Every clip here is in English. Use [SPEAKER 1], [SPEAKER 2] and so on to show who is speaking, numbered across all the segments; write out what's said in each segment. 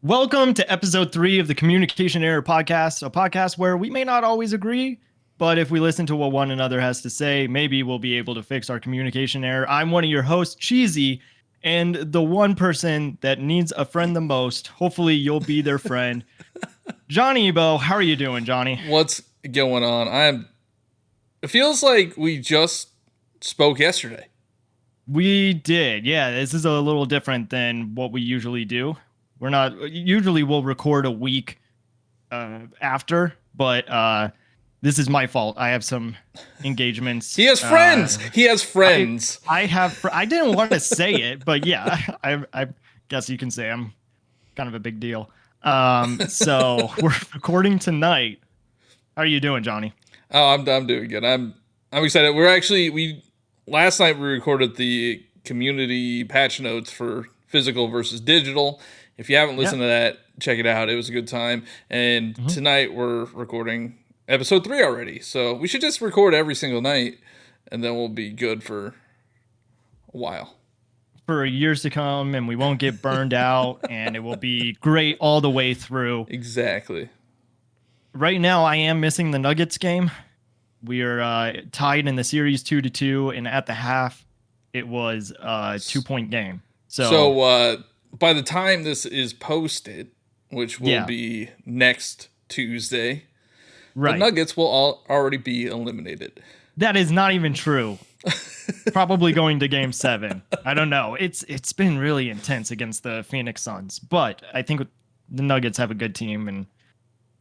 [SPEAKER 1] Welcome to episode 3 of the Communication Error Podcast, a podcast where we may not always agree, but if we listen to what one another has to say, maybe we'll be able to fix our communication error. I'm one of your hosts, Cheesy, and the one person that needs a friend the most. Hopefully, you'll be their friend. Johnny Ebo, how are you doing, Johnny?
[SPEAKER 2] What's going on? It feels like we just spoke yesterday.
[SPEAKER 1] We did. Yeah, this is a little different than what we usually do. We'll record a week after, but this is my fault. I have some engagements.
[SPEAKER 2] He has friends. He has friends.
[SPEAKER 1] I didn't want to say it, but yeah, I guess you can say I'm kind of a big deal. So we're recording tonight. How are you doing, Johnny?
[SPEAKER 2] Oh, I'm doing good. I'm excited. Last night we recorded the community patch notes for physical versus digital. If you haven't listened to that, check it out. It was a good time. And tonight we're recording episode 3 already. So we should just record every single night, and then we'll be good for a while.
[SPEAKER 1] For years to come, and we won't get burned out, and it will be great all the way through.
[SPEAKER 2] Exactly.
[SPEAKER 1] Right now, I am missing the Nuggets game. We are tied in the series 2-2, and at the half, it was a 2-point game.
[SPEAKER 2] So by the time this is posted, which will be next Tuesday, the Nuggets will already be eliminated.
[SPEAKER 1] That is not even true. Probably going to game 7. I don't know. It's been really intense against the Phoenix Suns, but I think the Nuggets have a good team and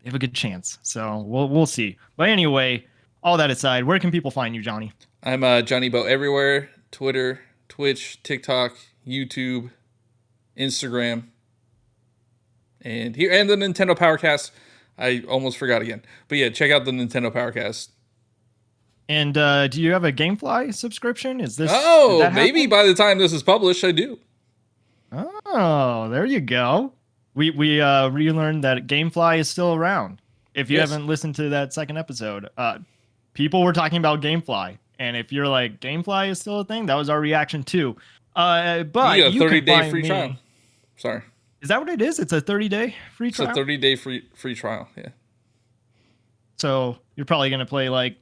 [SPEAKER 1] they have a good chance. So we'll see. But anyway, all that aside, where can people find you, Johnny?
[SPEAKER 2] I'm Johnny Bo everywhere: Twitter, Twitch, TikTok, YouTube, Instagram, and the Nintendo Powercast. I almost forgot again, but yeah, check out the Nintendo Powercast.
[SPEAKER 1] And do you have a GameFly subscription?
[SPEAKER 2] Maybe by the time this is published, I do.
[SPEAKER 1] Oh, there you go. We relearned that GameFly is still around. If you haven't listened to that second episode, people were talking about GameFly, and if you're like, GameFly is still a thing, that was our reaction too. But
[SPEAKER 2] you get a 30-day free trial. Sorry.
[SPEAKER 1] Is that what it is? It's a 30-day free trial?
[SPEAKER 2] It's a 30-day free trial, yeah.
[SPEAKER 1] So you're probably going to play like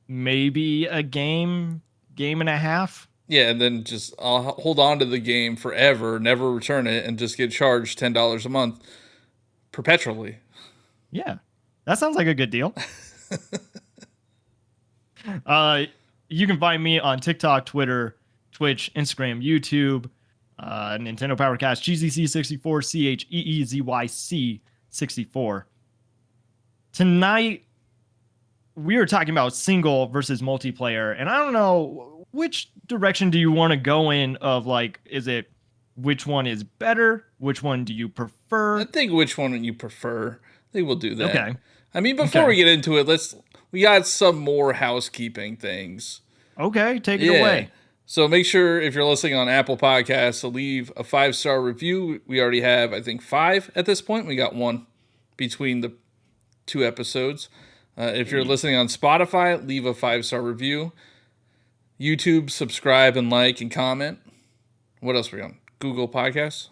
[SPEAKER 1] maybe a game and a half?
[SPEAKER 2] Yeah, and then I'll hold on to the game forever, never return it, and just get charged $10 a month perpetually.
[SPEAKER 1] Yeah, that sounds like a good deal. You can find me on TikTok, Twitter, Twitch, Instagram, YouTube, Nintendo Powercast, GZC64, CHEEZYC 64. Tonight, we are talking about single versus multiplayer, and I don't know, which direction do you want to go in of, like, is it which one is better? Which one do you prefer?
[SPEAKER 2] I think which one you prefer. I think we'll do that.
[SPEAKER 1] Okay.
[SPEAKER 2] I mean, before we get into it, we got some more housekeeping things.
[SPEAKER 1] Okay, take it away.
[SPEAKER 2] So make sure, if you're listening on Apple Podcasts, to leave a 5-star review. We already have, I think, 5 at this point. We got 1 between the 2 episodes. If you're listening on Spotify, leave a 5-star review. YouTube, subscribe and like and comment. What else are we on? Google Podcasts?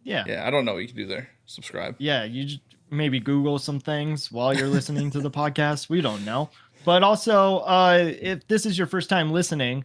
[SPEAKER 2] Yeah, I don't know what you can do there. Subscribe.
[SPEAKER 1] Yeah, you just maybe Google some things while you're listening to the podcast. We don't know. But also, if this is your first time listening,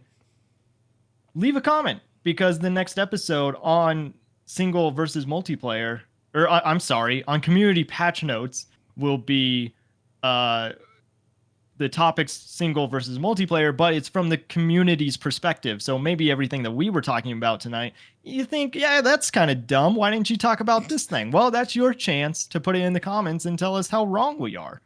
[SPEAKER 1] leave a comment, because the next episode on single versus multiplayer, or I'm sorry, on community patch notes will be the topics single versus multiplayer, but it's from the community's perspective. So maybe everything that we were talking about tonight, you think, yeah, that's kind of dumb. Why didn't you talk about this thing? Well, that's your chance to put it in the comments and tell us how wrong we are.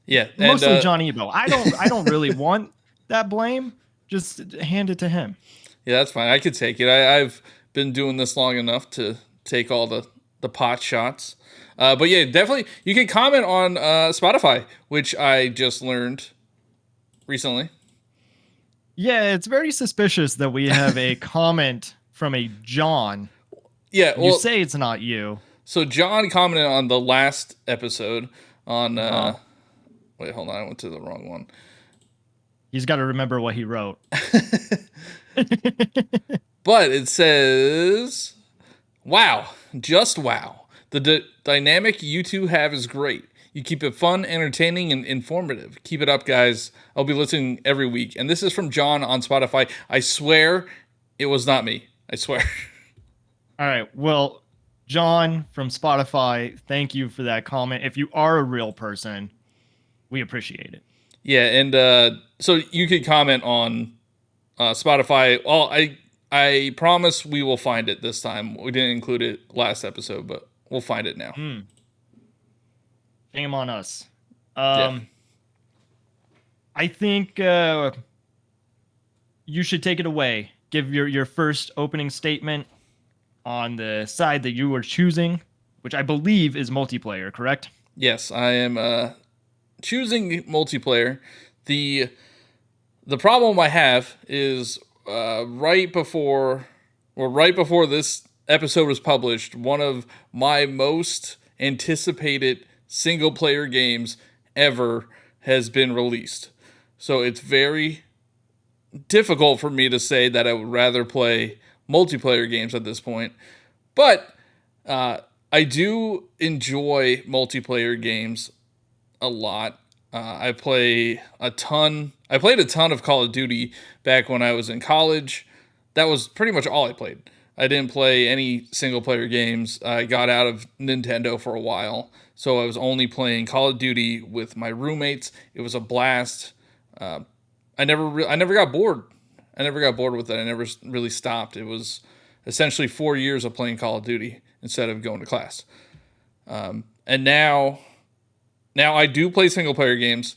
[SPEAKER 2] Yeah.
[SPEAKER 1] Mostly Johnny Ebo. I don't really want that blame. Just hand it to him.
[SPEAKER 2] Yeah, that's fine. I could take it. I've been doing this long enough to take all the pot shots. But yeah, definitely, you can comment on Spotify, which I just learned recently.
[SPEAKER 1] Yeah, it's very suspicious that we have a comment from a John.
[SPEAKER 2] Yeah, well,
[SPEAKER 1] you say it's not you.
[SPEAKER 2] So John commented on the last episode on... Wait, hold on. I went to the wrong one.
[SPEAKER 1] He's got to remember what he wrote.
[SPEAKER 2] But it says... Wow, just wow. The dynamic you two have is great. You keep it fun, entertaining, and informative. Keep it up, guys. I'll be listening every week. And this is from John on Spotify. I swear it was not me. I swear.
[SPEAKER 1] All right. Well, John from Spotify, thank you for that comment. If you are a real person, we appreciate it.
[SPEAKER 2] Yeah, and so you could comment on Spotify. Well, I promise we will find it this time. We didn't include it last episode, but we'll find it now.
[SPEAKER 1] Shame on us.
[SPEAKER 2] Yeah.
[SPEAKER 1] I think you should take it away. Give your first opening statement on the side that you were choosing, which I believe is multiplayer, correct?
[SPEAKER 2] Yes, I am choosing multiplayer. The problem I have is right before this episode was published, one of my most anticipated single player games ever has been released. So it's very difficult for me to say that I would rather play multiplayer games at this point. But I do enjoy multiplayer games a lot. I play a ton. I played a ton of Call of Duty back when I was in college. That was pretty much all I played. I didn't play any single player games. I got out of Nintendo for a while, so I was only playing Call of Duty with my roommates. It was a blast. I never got bored. I never got bored with it. I never really stopped. It was essentially 4 years of playing Call of Duty instead of going to class. And now I do play single player games,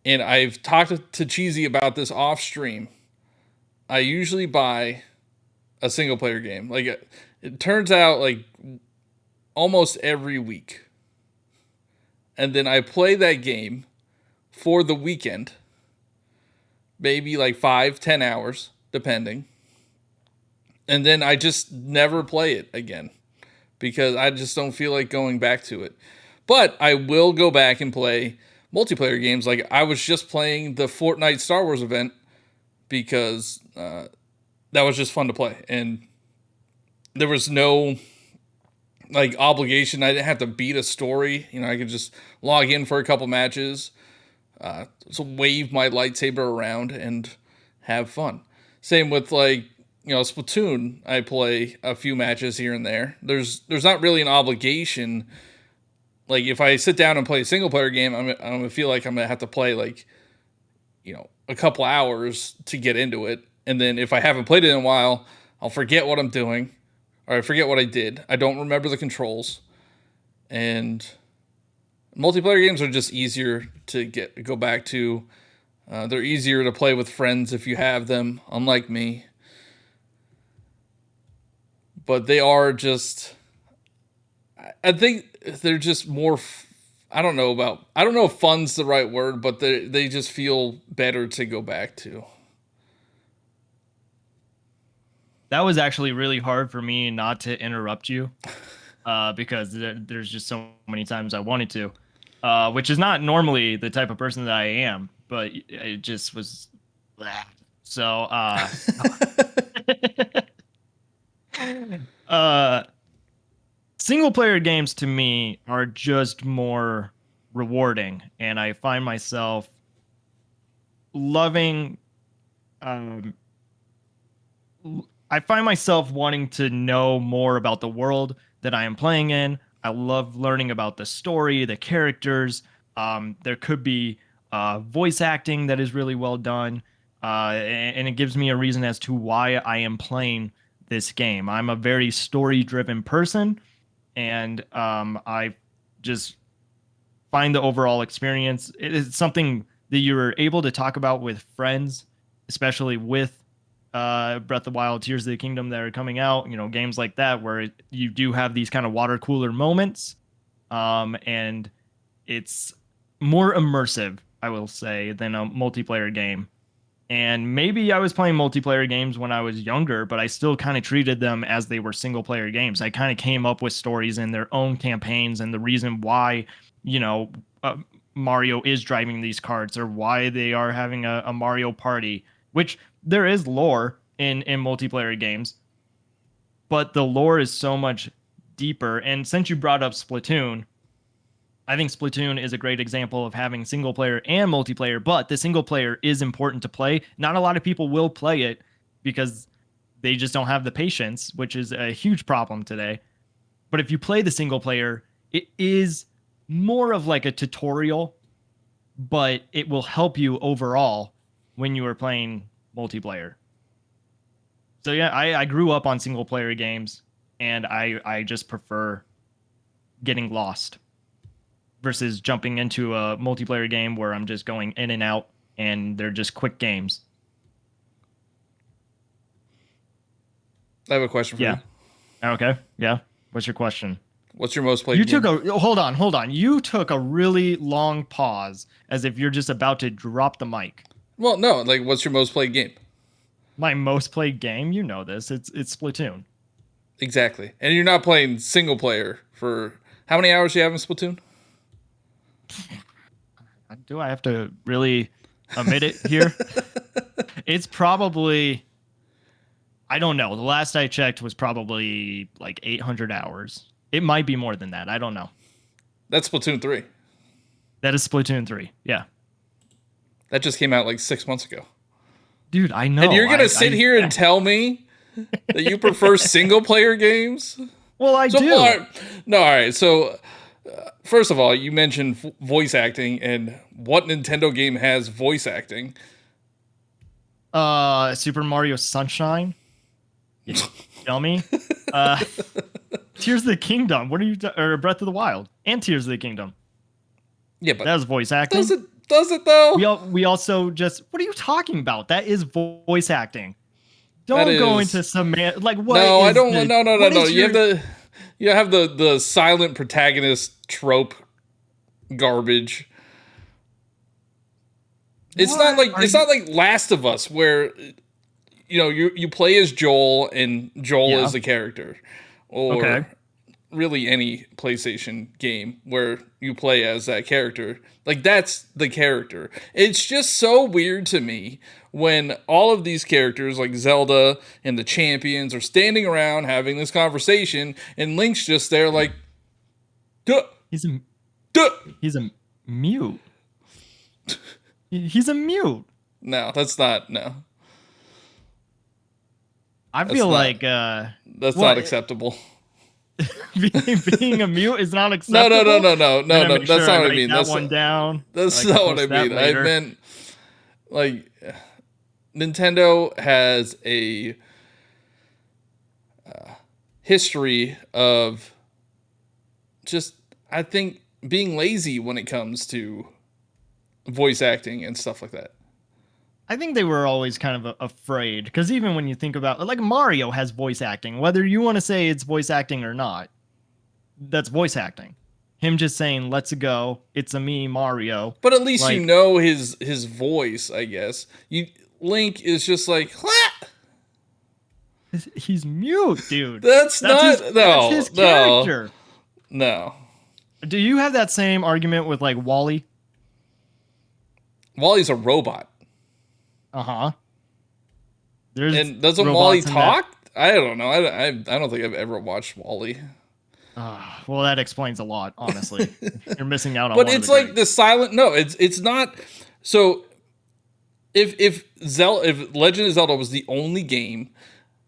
[SPEAKER 2] and I've talked to Cheesy about this off stream. I usually buy a single player game. Like it turns out like almost every week. And then I play that game for the weekend. Maybe like 5-10 hours, depending. And then I just never play it again because I just don't feel like going back to it. But I will go back and play multiplayer games. Like I was just playing the Fortnite Star Wars event because that was just fun to play. And there was no like obligation. I didn't have to beat a story. You know, I could just log in for a couple matches, so wave my lightsaber around and have fun. Same with like, you know, Splatoon. I play a few matches here and there. There's not really an obligation. Like if I sit down and play a single player game, I'm gonna feel like I'm gonna have to play like, you know, a couple hours to get into it. And then if I haven't played it in a while, I'll forget what I'm doing, or I forget what I did. I don't remember the controls. And multiplayer games are just easier to go back to. They're easier to play with friends if you have them, unlike me. But they are just, I think they're just more. I don't know if fun's the right word, but they just feel better to go back to.
[SPEAKER 1] That was actually really hard for me not to interrupt you, because there's just so many times I wanted to, which is not normally the type of person that I am, but it just was. So, single player games to me are just more rewarding, and I find myself loving. Um, I find myself wanting to know more about the world that I am playing in. I love learning about the story, the characters. There could be voice acting that is really well done, and it gives me a reason as to why I am playing this game. I'm a very story-driven person, and I just find the overall experience. It is something that you're able to talk about with friends, especially with Breath of the Wild, Tears of the Kingdom that are coming out. You know, games like that where you do have these kind of water cooler moments, and it's more immersive, I will say, than a multiplayer game. And maybe I was playing multiplayer games when I was younger, but I still kind of treated them as they were single player games. I kind of came up with stories in their own campaigns and the reason why, you know, Mario is driving these carts or why they are having a Mario party, which there is lore in multiplayer games. but the lore is so much deeper. And since you brought up Splatoon, I think Splatoon is a great example of having single player and multiplayer, but the single player is important to play. Not a lot of people will play it because they just don't have the patience, which is a huge problem today. But if you play the single player, it is more of like a tutorial, but it will help you overall when you are playing multiplayer. So yeah, I grew up on single player games, and I just prefer getting lost versus jumping into a multiplayer game where I'm just going in and out and they're just quick games.
[SPEAKER 2] I have a question for
[SPEAKER 1] Yeah.
[SPEAKER 2] you.
[SPEAKER 1] Okay. Yeah. What's your question?
[SPEAKER 2] What's your most played
[SPEAKER 1] You
[SPEAKER 2] game?
[SPEAKER 1] took a hold on. You took a really long pause as if you're just about to drop the mic.
[SPEAKER 2] Well, no, like what's your most played game?
[SPEAKER 1] My most played game, you know this. It's Splatoon.
[SPEAKER 2] Exactly. And you're not playing single player for how many hours do you have in Splatoon?
[SPEAKER 1] Do I have to really admit it here? It's probably, I don't know. The last I checked was probably like 800 hours. It might be more than that. I don't know.
[SPEAKER 2] That's Splatoon 3.
[SPEAKER 1] That is Splatoon 3. Yeah.
[SPEAKER 2] That just came out like 6 months ago.
[SPEAKER 1] Dude, I know.
[SPEAKER 2] And you're going to sit here and tell me that you prefer single player games?
[SPEAKER 1] Well, I do.
[SPEAKER 2] No, all right. So, first of all, you mentioned voice acting, and what Nintendo game has voice acting?
[SPEAKER 1] Super Mario Sunshine. You dummy. Tears of the Kingdom. What are you? Or Breath of the Wild and Tears of the Kingdom.
[SPEAKER 2] Yeah, but
[SPEAKER 1] that was voice acting.
[SPEAKER 2] Does it though?
[SPEAKER 1] We also just. What are you talking about? That is voice acting. Don't go into some like what?
[SPEAKER 2] No, I don't. No. You have the silent protagonist trope garbage. It's not like Last of Us where you play as Joel and Joel is the character, or really any PlayStation game where you play as that character. Like that's the character. It's just so weird to me when all of these characters like Zelda and the champions are standing around having this conversation and Link's just there like, duh.
[SPEAKER 1] He's a mute. He's a mute.
[SPEAKER 2] No, that's not. No.
[SPEAKER 1] I feel like
[SPEAKER 2] that's not acceptable.
[SPEAKER 1] being a mute is not acceptable.
[SPEAKER 2] No. That's not what I mean.
[SPEAKER 1] That's one down.
[SPEAKER 2] That's not what I mean. I meant like Nintendo has a history of just, I think, being lazy when it comes to voice acting and stuff like that.
[SPEAKER 1] I think they were always kind of afraid because even when you think about like Mario has voice acting, whether you want to say it's voice acting or not, that's voice acting. Him just saying "Let's go," it's a me Mario.
[SPEAKER 2] But at least you know his voice, I guess. Link is just like, what?
[SPEAKER 1] He's mute, dude.
[SPEAKER 2] That's his
[SPEAKER 1] character.
[SPEAKER 2] No. Do
[SPEAKER 1] you have that same argument with like Wally?
[SPEAKER 2] Wally's a robot.
[SPEAKER 1] Uh-huh.
[SPEAKER 2] And doesn't Wally talk? I don't know. I don't think I've ever watched Wally.
[SPEAKER 1] Well, that explains a lot, honestly. You're missing out on
[SPEAKER 2] but it's like the silent. No, it's not. So if Legend of Zelda was the only game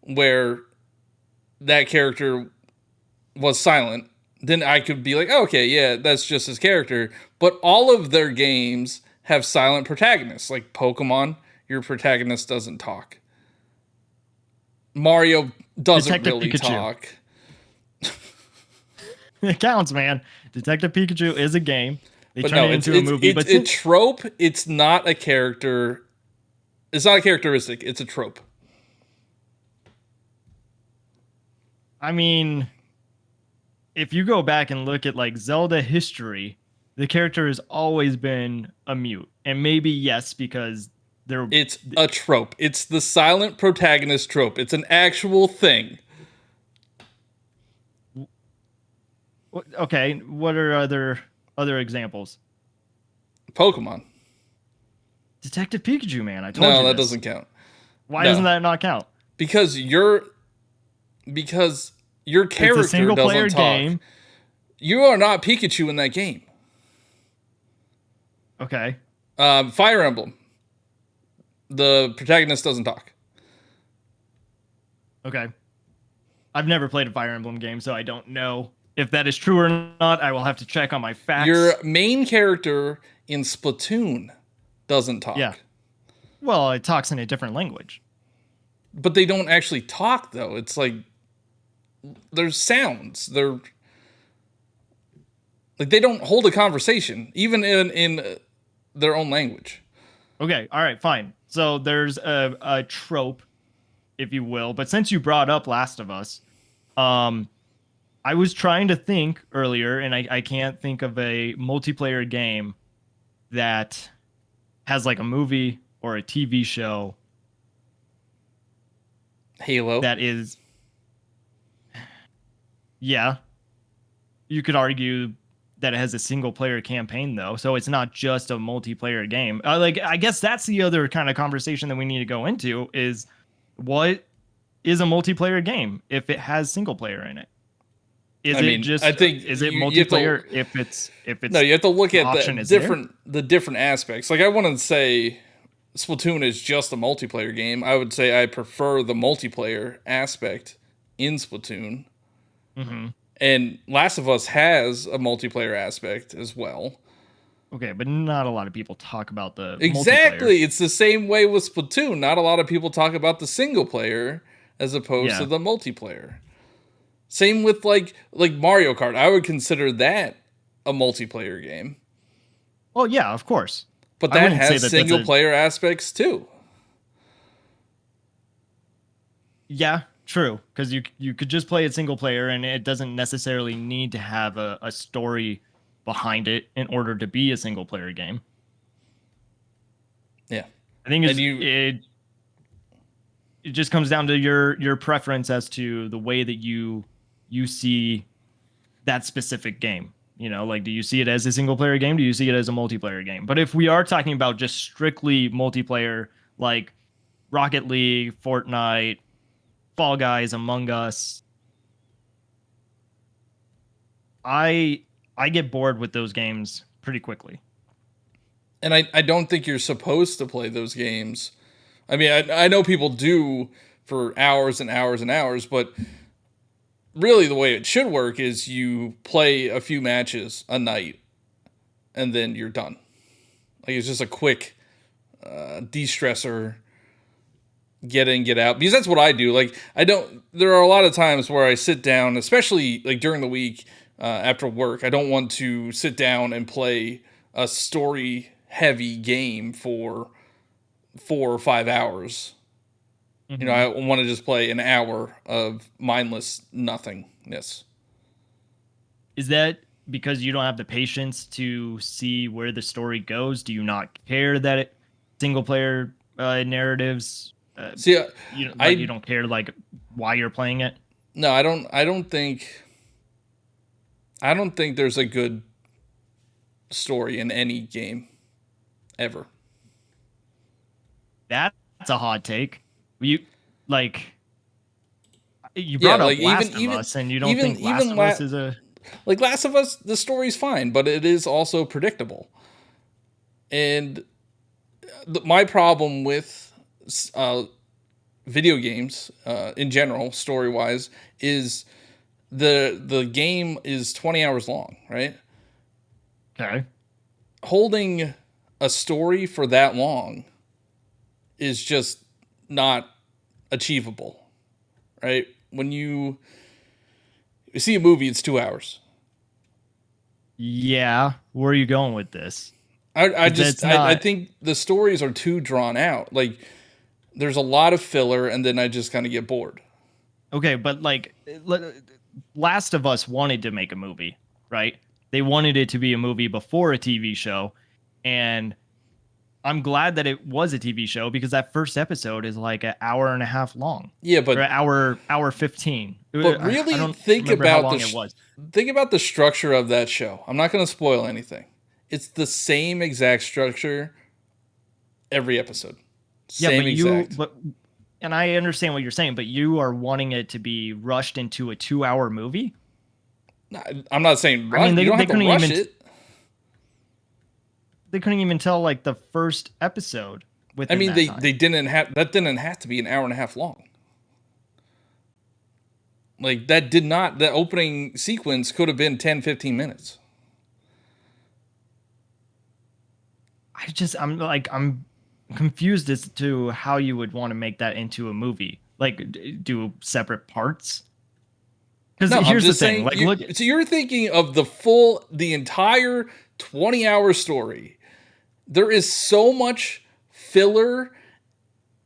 [SPEAKER 2] where that character was silent, then I could be like, oh, okay, yeah, that's just his character. But all of their games have silent protagonists, like Pokemon. Your protagonist doesn't talk. Mario doesn't
[SPEAKER 1] Detective
[SPEAKER 2] really
[SPEAKER 1] Pikachu.
[SPEAKER 2] Talk.
[SPEAKER 1] It counts, man. Detective Pikachu is a game. They
[SPEAKER 2] but
[SPEAKER 1] turn
[SPEAKER 2] no,
[SPEAKER 1] it into a movie.
[SPEAKER 2] It's a trope. It's not a character. It's not a characteristic. It's a trope.
[SPEAKER 1] I mean, if you go back and look at like Zelda history, the character has always been a mute. And maybe yes, because
[SPEAKER 2] it's a trope. It's the silent protagonist trope. It's an actual thing.
[SPEAKER 1] Okay, what are other examples?
[SPEAKER 2] Pokemon.
[SPEAKER 1] Detective Pikachu, man. I told you.
[SPEAKER 2] No, that doesn't count.
[SPEAKER 1] Why doesn't that not count?
[SPEAKER 2] Because Because your
[SPEAKER 1] It's a
[SPEAKER 2] character
[SPEAKER 1] single player
[SPEAKER 2] doesn't talk.
[SPEAKER 1] game.
[SPEAKER 2] You are not Pikachu in that game.
[SPEAKER 1] Okay.
[SPEAKER 2] Fire Emblem. The protagonist doesn't talk.
[SPEAKER 1] Okay. I've never played a Fire Emblem game, so I don't know if that is true or not. I will have to check on my facts.
[SPEAKER 2] Your main character in Splatoon doesn't talk.
[SPEAKER 1] Yeah. Well, it talks in a different language.
[SPEAKER 2] But they don't actually talk, though. It's like there's sounds. They're like they don't hold a conversation, even in their own language.
[SPEAKER 1] Okay. All right. Fine. So there's a trope, if you will. But since you brought up Last of Us, I was trying to think earlier, and I can't think of a multiplayer game that has like a movie or a TV show
[SPEAKER 2] Halo.
[SPEAKER 1] that is, yeah, you could argue that it has a single player campaign though, so it's not just a multiplayer game. I guess that's the other kind of conversation that we need to go into is what is a multiplayer game if it has single player in it? I think is it multiplayer if it's
[SPEAKER 2] no, you have to look at the different aspects. Like I wouldn't say Splatoon is just a multiplayer game. I would say I prefer the multiplayer aspect in Splatoon.
[SPEAKER 1] Mm-hmm.
[SPEAKER 2] And Last of Us has a multiplayer aspect as well.
[SPEAKER 1] Okay, but not a lot of people talk about the
[SPEAKER 2] exactly.
[SPEAKER 1] multiplayer.
[SPEAKER 2] It's the same way with Splatoon. Not a lot of people talk about the single player as opposed to the multiplayer. Same with like Mario Kart. I would consider that a multiplayer game.
[SPEAKER 1] Oh yeah, of course.
[SPEAKER 2] But that has single player aspects too.
[SPEAKER 1] Yeah, true. Because you could just play it single player, and it doesn't necessarily need to have a story behind it in order to be a single player game.
[SPEAKER 2] Yeah,
[SPEAKER 1] I think it just comes down to your preference as to the way that you see that specific game. You know, like, do you see it as a single player game? Do you see it as a multiplayer game? But if we are talking about just strictly multiplayer, like Rocket League, Fortnite, Fall Guys, Among Us, I get bored with those games pretty quickly.
[SPEAKER 2] And I don't think you're supposed to play those games. I mean, I know people do for hours and hours and hours, but really the way it should work is you play a few matches a night and then you're done. Like it's just a quick de-stressor, get in, get out. Because that's what I do. Like there are a lot of times where I sit down, especially like during the week after work, I don't want to sit down and play a story heavy game for 4 or 5 hours. You know, I want to just play an hour of mindless nothingness.
[SPEAKER 1] Is that because you don't have the patience to see where the story goes? Do you not care that single player narratives? You don't care like why you're playing it.
[SPEAKER 2] No, I don't think there's a good story in any game ever.
[SPEAKER 1] That's a hot take. You brought up Last of Us, and you don't think Last of Us is a...
[SPEAKER 2] Like Last of Us, the story's fine, but it is also predictable. And my problem with video games in general, story-wise, is the game is 20 hours long, right?
[SPEAKER 1] Okay.
[SPEAKER 2] Holding a story for that long is just not achievable, right? When you see a movie, it's 2 hours.
[SPEAKER 1] Yeah, where are you going with this?
[SPEAKER 2] I think the stories are too drawn out. Like, there's a lot of filler, and then I just kind of get bored.
[SPEAKER 1] Okay, but like, Last of Us wanted to make a movie, right? They wanted it to be a movie before a TV show, and I'm glad that it was a TV show because that first episode is like an hour and a half long.
[SPEAKER 2] Yeah, but
[SPEAKER 1] or hour 15.
[SPEAKER 2] But really, think about the structure of that show. I'm not going to spoil anything. It's the same exact structure every episode. Same exact.
[SPEAKER 1] But and I understand what you're saying, but you are wanting it to be rushed into a 2-hour movie.
[SPEAKER 2] I'm not saying
[SPEAKER 1] I mean,
[SPEAKER 2] rush. You don't have to rush it.
[SPEAKER 1] they couldn't even tell like the first episode
[SPEAKER 2] I
[SPEAKER 1] within
[SPEAKER 2] mean,
[SPEAKER 1] that
[SPEAKER 2] they
[SPEAKER 1] time.
[SPEAKER 2] didn't have to be an hour and a half long. Like that did not. The opening sequence could have been 10, 15 minutes.
[SPEAKER 1] I'm confused as to how you would want to make that into a movie. Like do separate parts. Because
[SPEAKER 2] No, I'm
[SPEAKER 1] here's the
[SPEAKER 2] just
[SPEAKER 1] thing.
[SPEAKER 2] saying.
[SPEAKER 1] Like, look,
[SPEAKER 2] So you're thinking of the entire 20-hour story. There is so much filler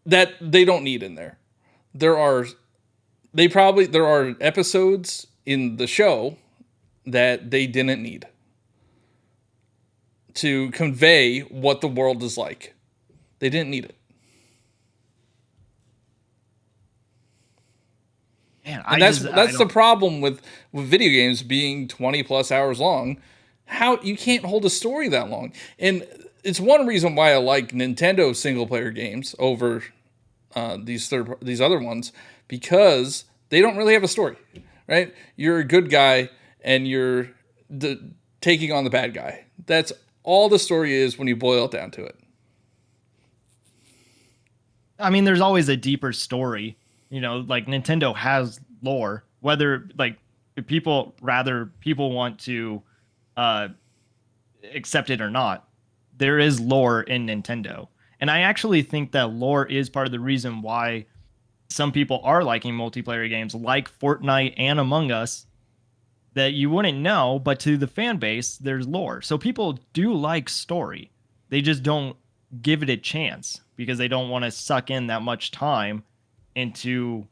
[SPEAKER 2] that they don't need in there. There are episodes in the show that they didn't need to convey what the world is like. They didn't need it.
[SPEAKER 1] man,
[SPEAKER 2] And that's the problem with video games being 20 plus hours long. How you can't hold a story that long. And it's one reason why I like Nintendo single player games over these other ones, because they don't really have a story, right? You're a good guy and you're taking on the bad guy. That's all the story is when you boil it down to it.
[SPEAKER 1] I mean, there's always a deeper story. Like Nintendo has lore, whether like people want to uh, accept it or not. There is lore in Nintendo. And I actually think that lore is part of the reason why some people are liking multiplayer games like Fortnite and Among Us that you wouldn't know, but to the fan base, there's lore. So people do like story. They just don't give it a chance because they don't want to suck in that much time into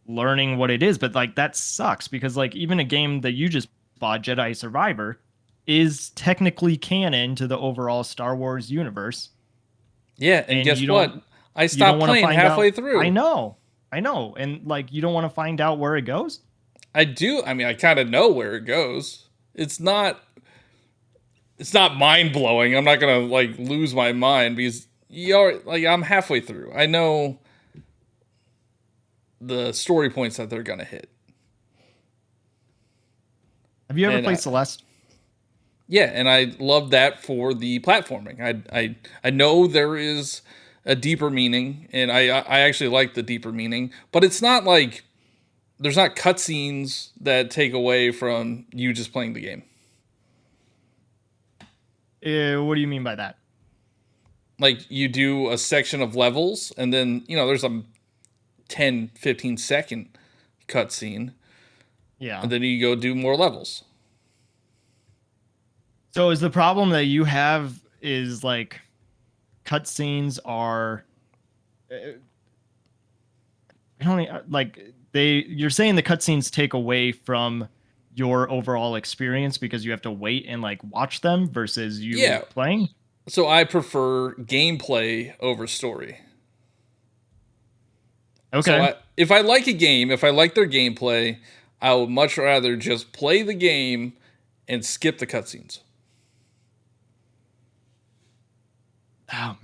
[SPEAKER 1] learning what it is. But like that sucks because like even a game that you just bought, Jedi Survivor, is technically canon to the overall Star Wars universe.
[SPEAKER 2] Yeah, and guess what? I
[SPEAKER 1] You don't
[SPEAKER 2] stopped
[SPEAKER 1] want to
[SPEAKER 2] playing
[SPEAKER 1] find
[SPEAKER 2] halfway
[SPEAKER 1] out.
[SPEAKER 2] through.
[SPEAKER 1] I know. And like you don't want to find out where it goes.
[SPEAKER 2] I do. I mean, I kind of know where it goes. It's not mind blowing. I'm not gonna like lose my mind because I'm halfway through. I know the story points that they're gonna hit.
[SPEAKER 1] Have you ever played Celeste?
[SPEAKER 2] Yeah, and I love that for the platforming. I know there is a deeper meaning, and I actually like the deeper meaning, but it's not like there's not cutscenes that take away from you just playing the game.
[SPEAKER 1] What do you mean by that?
[SPEAKER 2] Like you do a section of levels, and then there's a 10, 15-second cutscene.
[SPEAKER 1] Yeah.
[SPEAKER 2] And then you go do more levels.
[SPEAKER 1] So is the problem that you have is like cutscenes are you're saying the cutscenes take away from your overall experience because you have to wait and like watch them versus you playing?
[SPEAKER 2] So I prefer gameplay over story.
[SPEAKER 1] Okay.
[SPEAKER 2] So if I like a game, if I like their gameplay, I would much rather just play the game and skip the cutscenes.
[SPEAKER 1] Oh,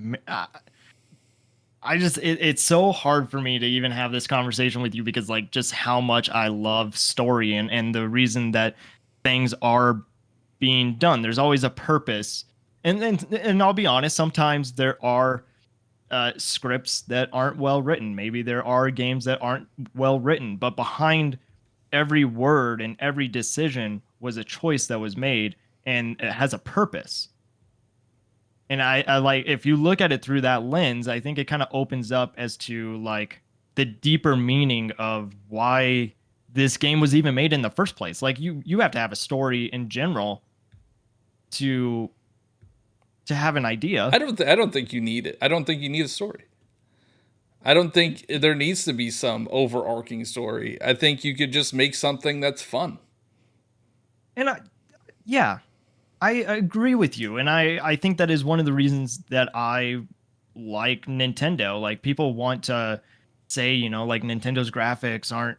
[SPEAKER 1] it's so hard for me to even have this conversation with you because like just how much I love story and the reason that things are being done. There's always a purpose. And I'll be honest, sometimes there are scripts that aren't well written. Maybe there are games that aren't well written, but behind every word and every decision was a choice that was made and it has a purpose. And I like, if you look at it through that lens, I think it kind of opens up as to like the deeper meaning of why this game was even made in the first place. Like you have to have a story in general to have an idea.
[SPEAKER 2] I don't think you need it. I don't think you need a story. I don't think there needs to be some overarching story. I think you could just make something that's fun.
[SPEAKER 1] And I agree with you. And I think that is one of the reasons that I like Nintendo. Like people want to say, like Nintendo's graphics aren't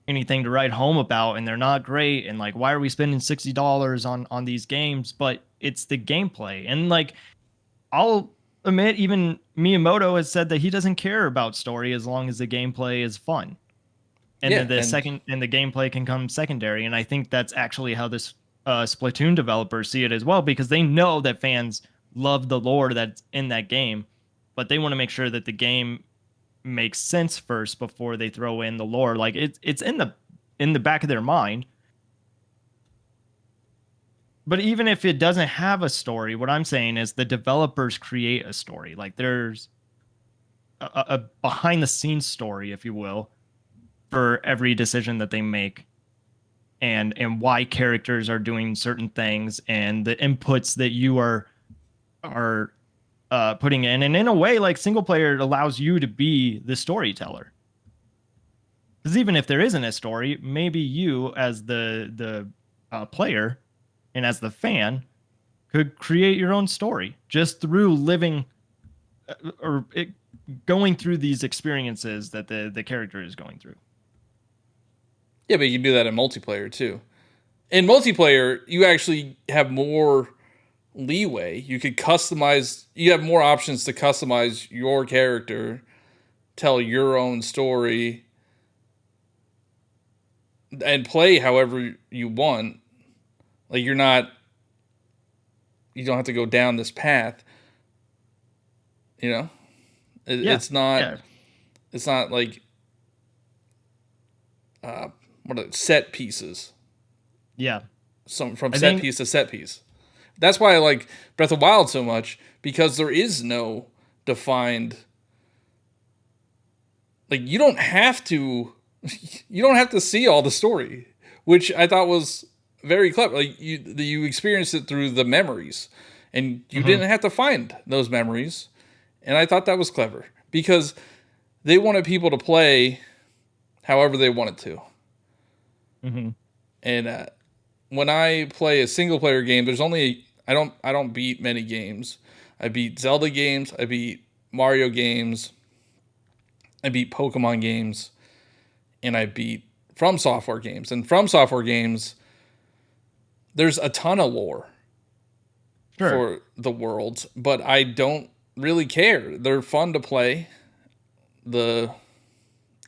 [SPEAKER 1] anything to write home about and they're not great. And like, why are we spending $60 on these games? But it's the gameplay. And like, I'll admit, even Miyamoto has said that he doesn't care about story as long as the gameplay is fun. And
[SPEAKER 2] Yeah,
[SPEAKER 1] then the
[SPEAKER 2] and
[SPEAKER 1] second and the gameplay can come secondary. And I think that's actually how this Splatoon developers see it as well, because they know that fans love the lore that's in that game, but they want to make sure that the game makes sense first before they throw in the lore. Like it's in the back of their mind. But even if it doesn't have a story, what I'm saying is the developers create a story. Like there's a behind the scenes story, if you will, for every decision that they make, and why characters are doing certain things, and the inputs that you are putting in. And in a way, like single player, it allows you to be the storyteller. Because even if there isn't a story, maybe you as the player and as the fan could create your own story just through living or going through these experiences that the character is going through.
[SPEAKER 2] yeah, but you can do that in multiplayer too. In multiplayer, you actually have more leeway. You could customize. You have more options to customize your character, tell your own story, and play however you want. Like you don't have to go down this path. You know,
[SPEAKER 1] Yeah,
[SPEAKER 2] it's not.
[SPEAKER 1] yeah,
[SPEAKER 2] It's not like what are set pieces.
[SPEAKER 1] yeah.
[SPEAKER 2] Some from
[SPEAKER 1] I
[SPEAKER 2] set
[SPEAKER 1] think
[SPEAKER 2] piece to set piece. That's why I like Breath of the Wild so much, because there is no defined. Like you don't have to, you don't have to see all the story, which I thought was very clever. Like you experience it through the memories, and you
[SPEAKER 1] mhm,
[SPEAKER 2] didn't have to find those memories, and I thought that was clever because they wanted people to play however they wanted to.
[SPEAKER 1] mhm.
[SPEAKER 2] And when I play a single player game, there's only I don't beat many games. I beat Zelda games, I beat Mario games, I beat Pokemon games, and I beat From Software games. And From Software games, there's a ton of lore
[SPEAKER 1] Sure.
[SPEAKER 2] for the worlds, but I don't really care. They're fun to play. The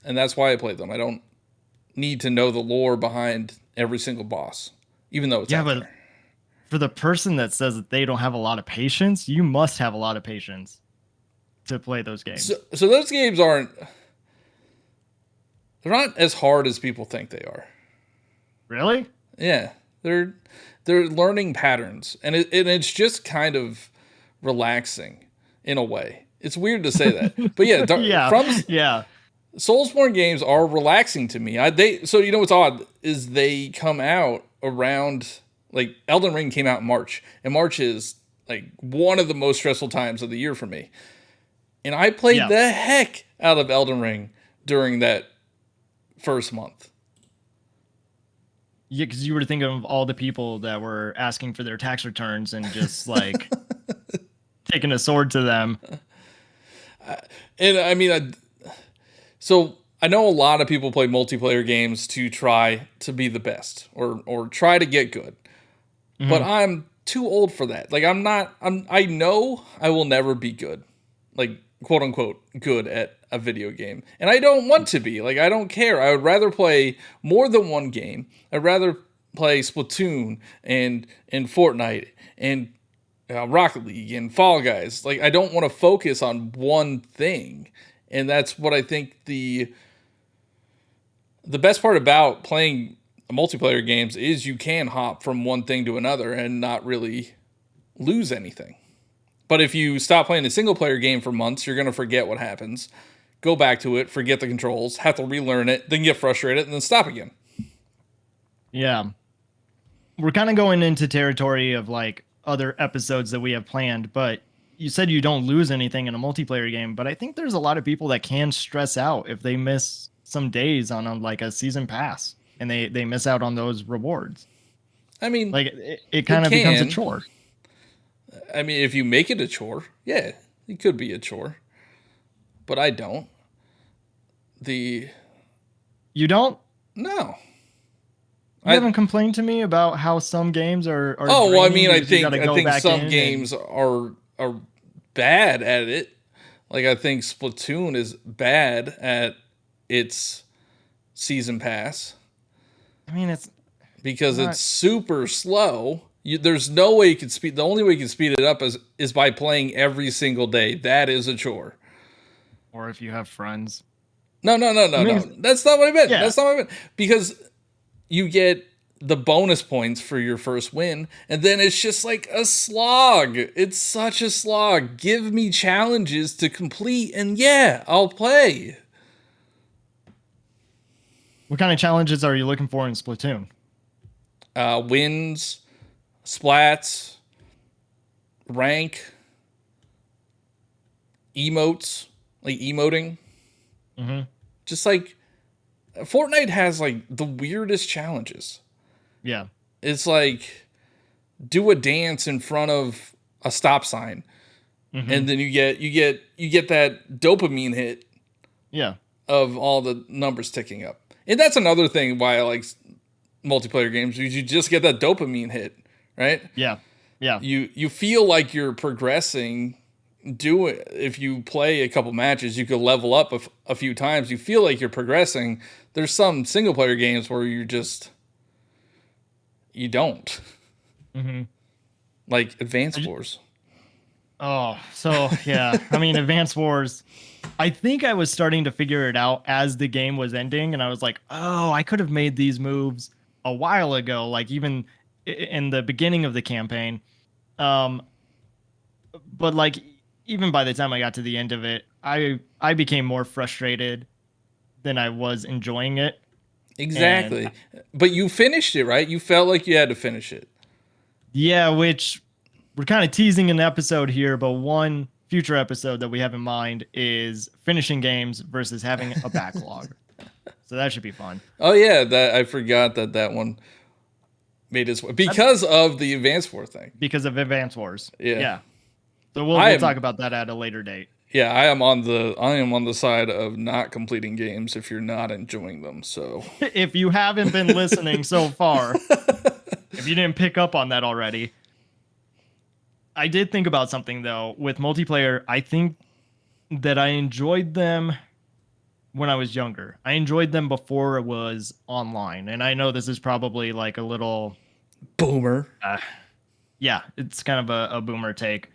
[SPEAKER 2] and that's why I play them. I don't need to know the lore behind every single boss, even though it's
[SPEAKER 1] Yeah,
[SPEAKER 2] out
[SPEAKER 1] but
[SPEAKER 2] there.
[SPEAKER 1] for the person that says that they don't have a lot of patience, you must have a lot of patience to play those
[SPEAKER 2] So,
[SPEAKER 1] games.
[SPEAKER 2] so those games aren't. They're not as hard as people think they are.
[SPEAKER 1] Really?
[SPEAKER 2] Yeah, they're they're learning patterns, and it's just kind of relaxing in a way. It's weird to say that, but yeah,
[SPEAKER 1] Yeah,
[SPEAKER 2] from
[SPEAKER 1] yeah,
[SPEAKER 2] Soulsborne games are relaxing to me. They so you know what's odd is they come out around like Elden Ring came out in March, and March is like one of the most stressful times of the year for me. And I played
[SPEAKER 1] yeah.
[SPEAKER 2] the heck out of Elden Ring during that first month.
[SPEAKER 1] Yeah, because you were thinking of all the people that were asking for their tax returns and just like taking a sword to them.
[SPEAKER 2] And I mean, so I know a lot of people play multiplayer games to try to be the best or try to get good. But
[SPEAKER 1] Hmm.
[SPEAKER 2] I'm too old for that. Like I know I will never be good. Like quote unquote good at a video game. And I don't want to be. Like I don't care. I would rather play more than one game. I'd rather play Splatoon and Fortnite and Rocket League and Fall Guys. Like I don't want to focus on one thing. And that's what I think the best part about playing multiplayer games is you can hop from one thing to another and not really lose anything. But if you stop playing a single player game for months, you're going to forget what happens, go back to it, forget the controls, have to relearn it, then get frustrated, and then stop again.
[SPEAKER 1] Yeah, we're kind of going into territory of like other episodes that we have planned, but you said you don't lose anything in a multiplayer game, but I think there's a lot of people that can stress out if they miss some days on like a season pass and they miss out on those rewards.
[SPEAKER 2] I mean,
[SPEAKER 1] Like it
[SPEAKER 2] it
[SPEAKER 1] kind of becomes a
[SPEAKER 2] can.
[SPEAKER 1] chore.
[SPEAKER 2] I mean, if you make it a chore, yeah, it could be a chore. But I don't. The
[SPEAKER 1] You don't?
[SPEAKER 2] no.
[SPEAKER 1] You
[SPEAKER 2] I
[SPEAKER 1] haven't complained to me about how some games are
[SPEAKER 2] Oh, well, I
[SPEAKER 1] draining
[SPEAKER 2] mean, I
[SPEAKER 1] because you got
[SPEAKER 2] think
[SPEAKER 1] to
[SPEAKER 2] I
[SPEAKER 1] go
[SPEAKER 2] think
[SPEAKER 1] back
[SPEAKER 2] some
[SPEAKER 1] in and
[SPEAKER 2] games are bad at it. Like, I think Splatoon is bad at its season pass
[SPEAKER 1] I mean, it's
[SPEAKER 2] because it's
[SPEAKER 1] not,
[SPEAKER 2] super slow. There's no way you can speed. The only way you can speed it up is by playing every single day. That is a chore.
[SPEAKER 1] or if you have friends.
[SPEAKER 2] No, no, no, no,
[SPEAKER 1] I mean,
[SPEAKER 2] no. That's not what I meant.
[SPEAKER 1] yeah.
[SPEAKER 2] That's not what I meant. Because you get the bonus points for your first win, and then it's just like a slog. It's such a slog. Give me challenges to complete, and yeah, I'll play.
[SPEAKER 1] What kind of challenges are you looking for in Splatoon?
[SPEAKER 2] Wins, splats, rank, emotes, like emoting.
[SPEAKER 1] Mm-hmm.
[SPEAKER 2] Just like Fortnite has like the weirdest challenges.
[SPEAKER 1] Yeah.
[SPEAKER 2] It's like do a dance in front of a stop sign,
[SPEAKER 1] Mm-hmm.
[SPEAKER 2] and then you get that dopamine hit
[SPEAKER 1] Yeah.
[SPEAKER 2] of all the numbers ticking up. And that's another thing why I like multiplayer games. You just get that dopamine hit, right?
[SPEAKER 1] Yeah. Yeah.
[SPEAKER 2] You feel like you're progressing. If you play a couple matches, you could level up a few times. You feel like you're progressing. There's some single player games where you don't.
[SPEAKER 1] Mm-hmm.
[SPEAKER 2] Like Advance Wars.
[SPEAKER 1] Oh, so yeah. I mean, Advance Wars. I think I was starting to figure it out as the game was ending, and I was like, oh, I could have made these moves a while ago, like even in the beginning of the campaign. Um, but like even by the time I got to the end of it, I became more frustrated than I was enjoying it.
[SPEAKER 2] Exactly.
[SPEAKER 1] And
[SPEAKER 2] But you finished it, right? You felt like you had to finish it.
[SPEAKER 1] yeah, which we're kind of teasing an episode here, but one future episode that we have in mind is finishing games versus having a backlog. So that should be fun.
[SPEAKER 2] Oh yeah, that I forgot that one made its way because of the Advance War thing.
[SPEAKER 1] Because of Advance Wars.
[SPEAKER 2] Yeah.
[SPEAKER 1] Yeah. So we'll talk about that at a later date.
[SPEAKER 2] Yeah, I am on the side of not completing games if you're not enjoying them. So
[SPEAKER 1] If you haven't been listening so far, if you didn't pick up on that already, I did think about something though with multiplayer. I think that I enjoyed them when I was younger. I enjoyed them before it was online. And I know this is probably like a little
[SPEAKER 2] boomer.
[SPEAKER 1] Yeah, it's kind of a boomer take.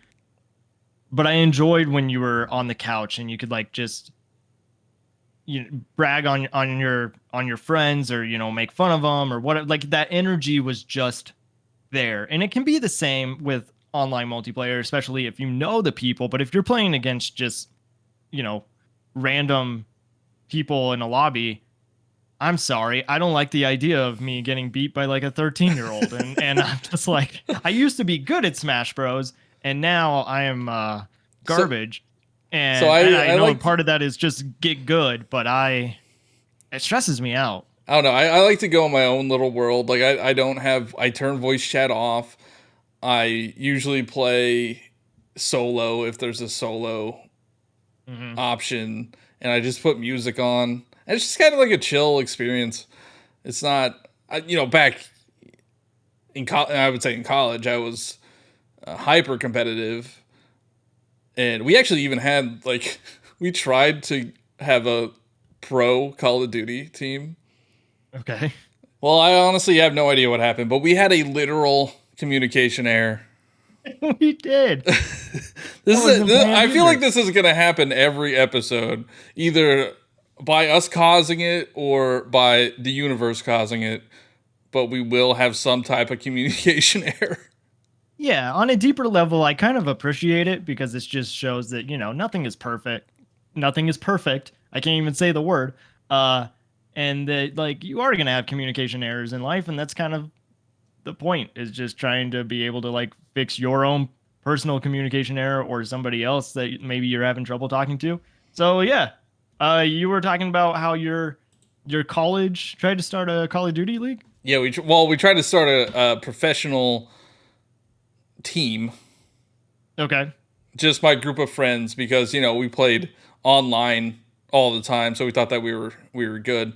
[SPEAKER 1] But I enjoyed when you were on the couch and you could like just brag on your friends, or make fun of them or what. Like that energy was just there. And it can be the same with online multiplayer, especially if you know the people. But if you're playing against just random people in a lobby, I'm sorry, I don't like the idea of me getting beat by like a 13-year-old. and I'm just like, I used to be good at Smash Bros, and now I am garbage. And I know
[SPEAKER 2] like
[SPEAKER 1] part of that is just get good, but it stresses me out.
[SPEAKER 2] I don't know. I like to go in my own little world. Like I turn voice chat off. I usually play solo if there's a solo option, and I just put music on. And it's just kind of like a chill experience. It's not, back in I would say in college, I was hyper competitive, and we actually even had we tried to have a pro Call of Duty team.
[SPEAKER 1] Okay.
[SPEAKER 2] Well, I honestly have no idea what happened, but we had a literal communication error.
[SPEAKER 1] We did.
[SPEAKER 2] I feel like this is going to happen every episode, either by us causing it or by the universe causing it, but we will have some type of communication error.
[SPEAKER 1] Yeah, on a deeper level, I kind of appreciate it because it just shows that, nothing is perfect. Nothing is perfect. I can't even say the word. And that you are going to have communication errors in life, and that's kind of the point, is just trying to be able to fix your own personal communication error or somebody else that maybe you're having trouble talking to. So yeah, you were talking about how your college tried to start a Call of Duty league.
[SPEAKER 2] Yeah, we tried to start a professional team.
[SPEAKER 1] Okay.
[SPEAKER 2] Just my group of friends, because we played online all the time, so we thought that we were good.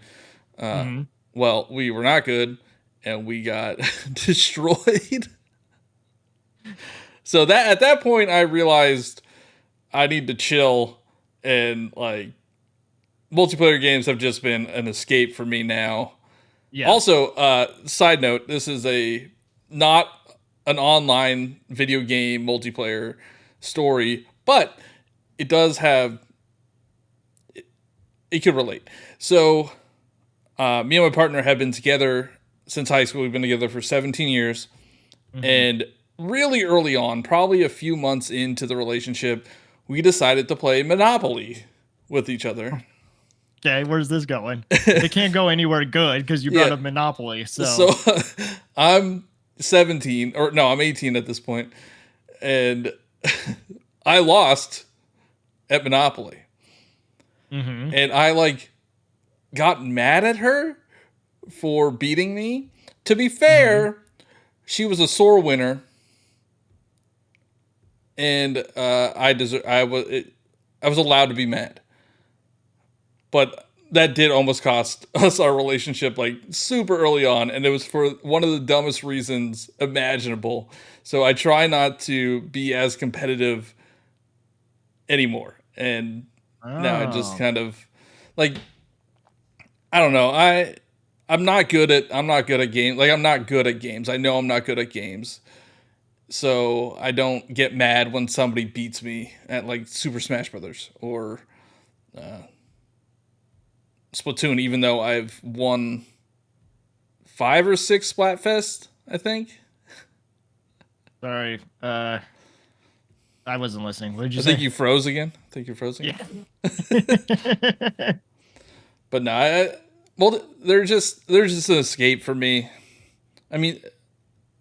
[SPEAKER 2] Well, we were not good, and we got destroyed. So that at that point, I realized I need to chill, and like multiplayer games have just been an escape for me now.
[SPEAKER 1] Yeah.
[SPEAKER 2] Also, side note, this is not an online video game multiplayer story, but it does have it could relate. So, me and my partner have been together since high school. We've been together for 17 years, and really early on, probably a few months into the relationship, we decided to play Monopoly with each other.
[SPEAKER 1] Okay, where's this going? It can't go anywhere good because you brought up Monopoly. So
[SPEAKER 2] I'm 17, or no, I'm 18 at this point, and I lost at Monopoly. And I like got mad at her for beating me. To be fair, she was a sore winner, and I was allowed to be mad. But that did almost cost us our relationship like super early on, and it was for one of the dumbest reasons imaginable. So I try not to be as competitive anymore. And now I just kind of like I don't know. I'm not good at games. Like I'm not good at games. I know I'm not good at games. So I don't get mad when somebody beats me at like Super Smash Brothers or Splatoon, even though I've won 5 or 6 Splatfest, I think.
[SPEAKER 1] Sorry, I wasn't listening. What did you
[SPEAKER 2] I
[SPEAKER 1] say?
[SPEAKER 2] think you froze again. I think you froze again.
[SPEAKER 1] Yeah.
[SPEAKER 2] But no, they're just an escape for me. I mean,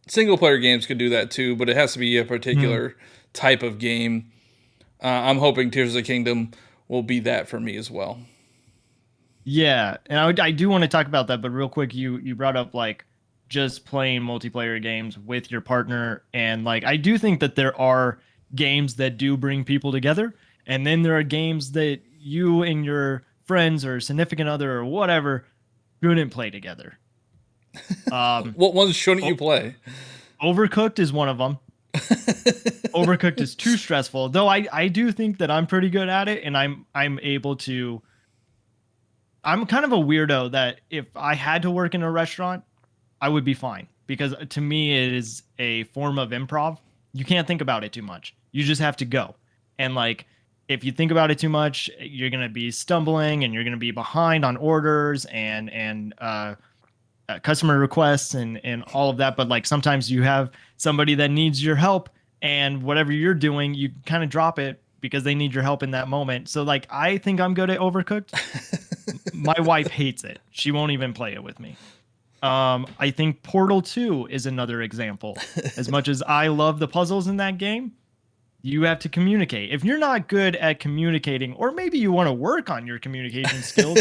[SPEAKER 2] single player games could do that too, but it has to be a particular type of game. I'm hoping Tears of the Kingdom will be that for me as well.
[SPEAKER 1] Yeah, and I do want to talk about that, but real quick, you brought up like just playing multiplayer games with your partner, and like I do think that there are games that do bring people together, and then there are games that you and your friends or significant other or whatever couldn't play together.
[SPEAKER 2] What ones shouldn't you play?
[SPEAKER 1] Overcooked is one of them. Overcooked is too stressful, though I do think that I'm pretty good at it, and I'm able to. I'm kind of a weirdo that if I had to work in a restaurant, I would be fine because to me it is a form of improv. You can't think about it too much. You just have to go. And like if you think about it too much, you're going to be stumbling and you're going to be behind on orders and customer requests and all of that, but like sometimes you have somebody that needs your help and whatever you're doing, you kind of drop it because they need your help in that moment. So like I think I'm good at Overcooked. My wife hates it. She won't even play it with me. I think Portal 2 is another example. As much as I love the puzzles in that game, you have to communicate. If you're not good at communicating, or maybe you want to work on your communication skills,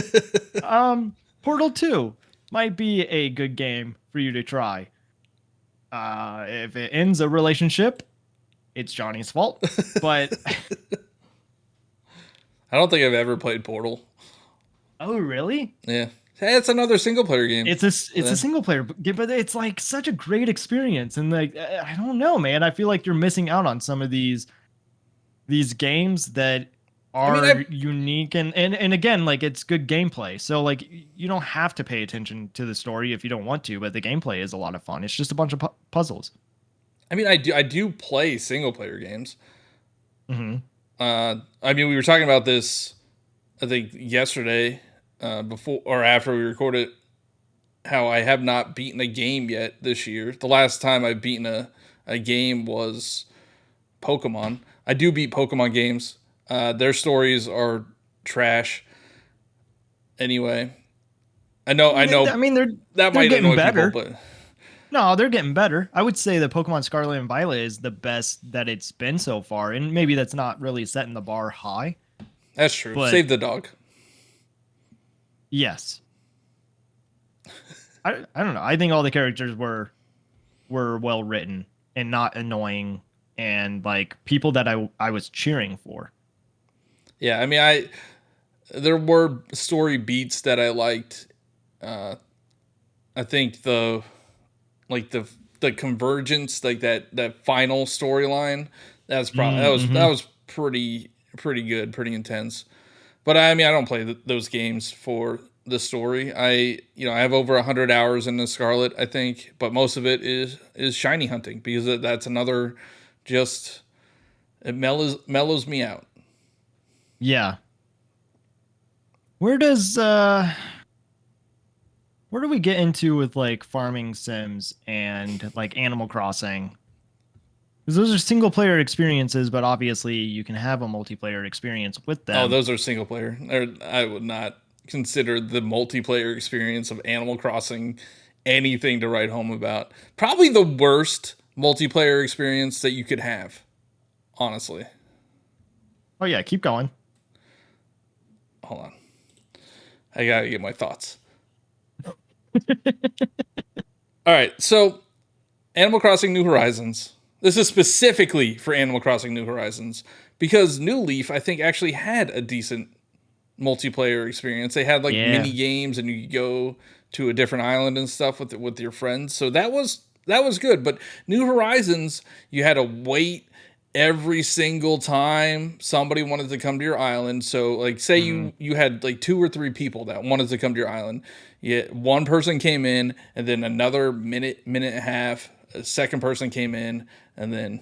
[SPEAKER 1] Portal 2 might be a good game for you to try. If it ends a relationship, it's Johnny's fault. But
[SPEAKER 2] I don't think I've ever played Portal.
[SPEAKER 1] oh, really?
[SPEAKER 2] Yeah. Hey, it's another single player game.
[SPEAKER 1] It's a single player game, but it's like such a great experience. And like I don't know, man. I feel like you're missing out on some of these games that are unique and again, like it's good gameplay. So like you don't have to pay attention to the story if you don't want to, but the gameplay is a lot of fun. It's just a bunch of puzzles.
[SPEAKER 2] I mean, I do play single player games.
[SPEAKER 1] Mm-hmm.
[SPEAKER 2] I mean, we were talking about this, I think yesterday, before or after we recorded, how I have not beaten a game yet this year. The last time I've beaten a game was Pokemon. I do beat Pokemon games. Their stories are trash. Anyway, I know.
[SPEAKER 1] I mean,
[SPEAKER 2] that might
[SPEAKER 1] getting
[SPEAKER 2] annoy
[SPEAKER 1] better.
[SPEAKER 2] people, but
[SPEAKER 1] no, they're getting better. I would say that Pokemon Scarlet and Violet is the best that it's been so far, and maybe that's not really setting the bar high.
[SPEAKER 2] That's true.
[SPEAKER 1] But
[SPEAKER 2] save the dog.
[SPEAKER 1] Yes. I don't know. I think all the characters were well written and not annoying and like people that I was cheering for.
[SPEAKER 2] Yeah, I mean there were story beats that I liked. I think the convergence, like that final storyline, that was pretty pretty good, pretty intense. But I mean, I don't play those games for the story. I have over 100 hours in the Scarlet, I think, but most of it is shiny hunting because that's another just it mellows me out.
[SPEAKER 1] Yeah. Where do we get into with like farming sims and like Animal Crossing? Because those are single player experiences, but obviously you can have a multiplayer experience with
[SPEAKER 2] Oh,
[SPEAKER 1] them.
[SPEAKER 2] those are single player. I would not consider the multiplayer experience of Animal Crossing anything to write home about. Probably the worst multiplayer experience that you could have, honestly.
[SPEAKER 1] Oh yeah, keep going.
[SPEAKER 2] Hold on. I gotta get my thoughts. All right, so Animal Crossing New Horizons. This is specifically for Animal Crossing New Horizons because New Leaf, I think, actually had a decent multiplayer experience. They had like
[SPEAKER 1] Yeah.
[SPEAKER 2] mini games, and you could go to a different island and stuff with your friends. So that was good. But New Horizons, you had to wait every single time somebody wanted to come to your island. So like say you had like 2 or 3 people that wanted to come to your island. Yeah, one person came in, and then another minute and a half, a second person came in, and then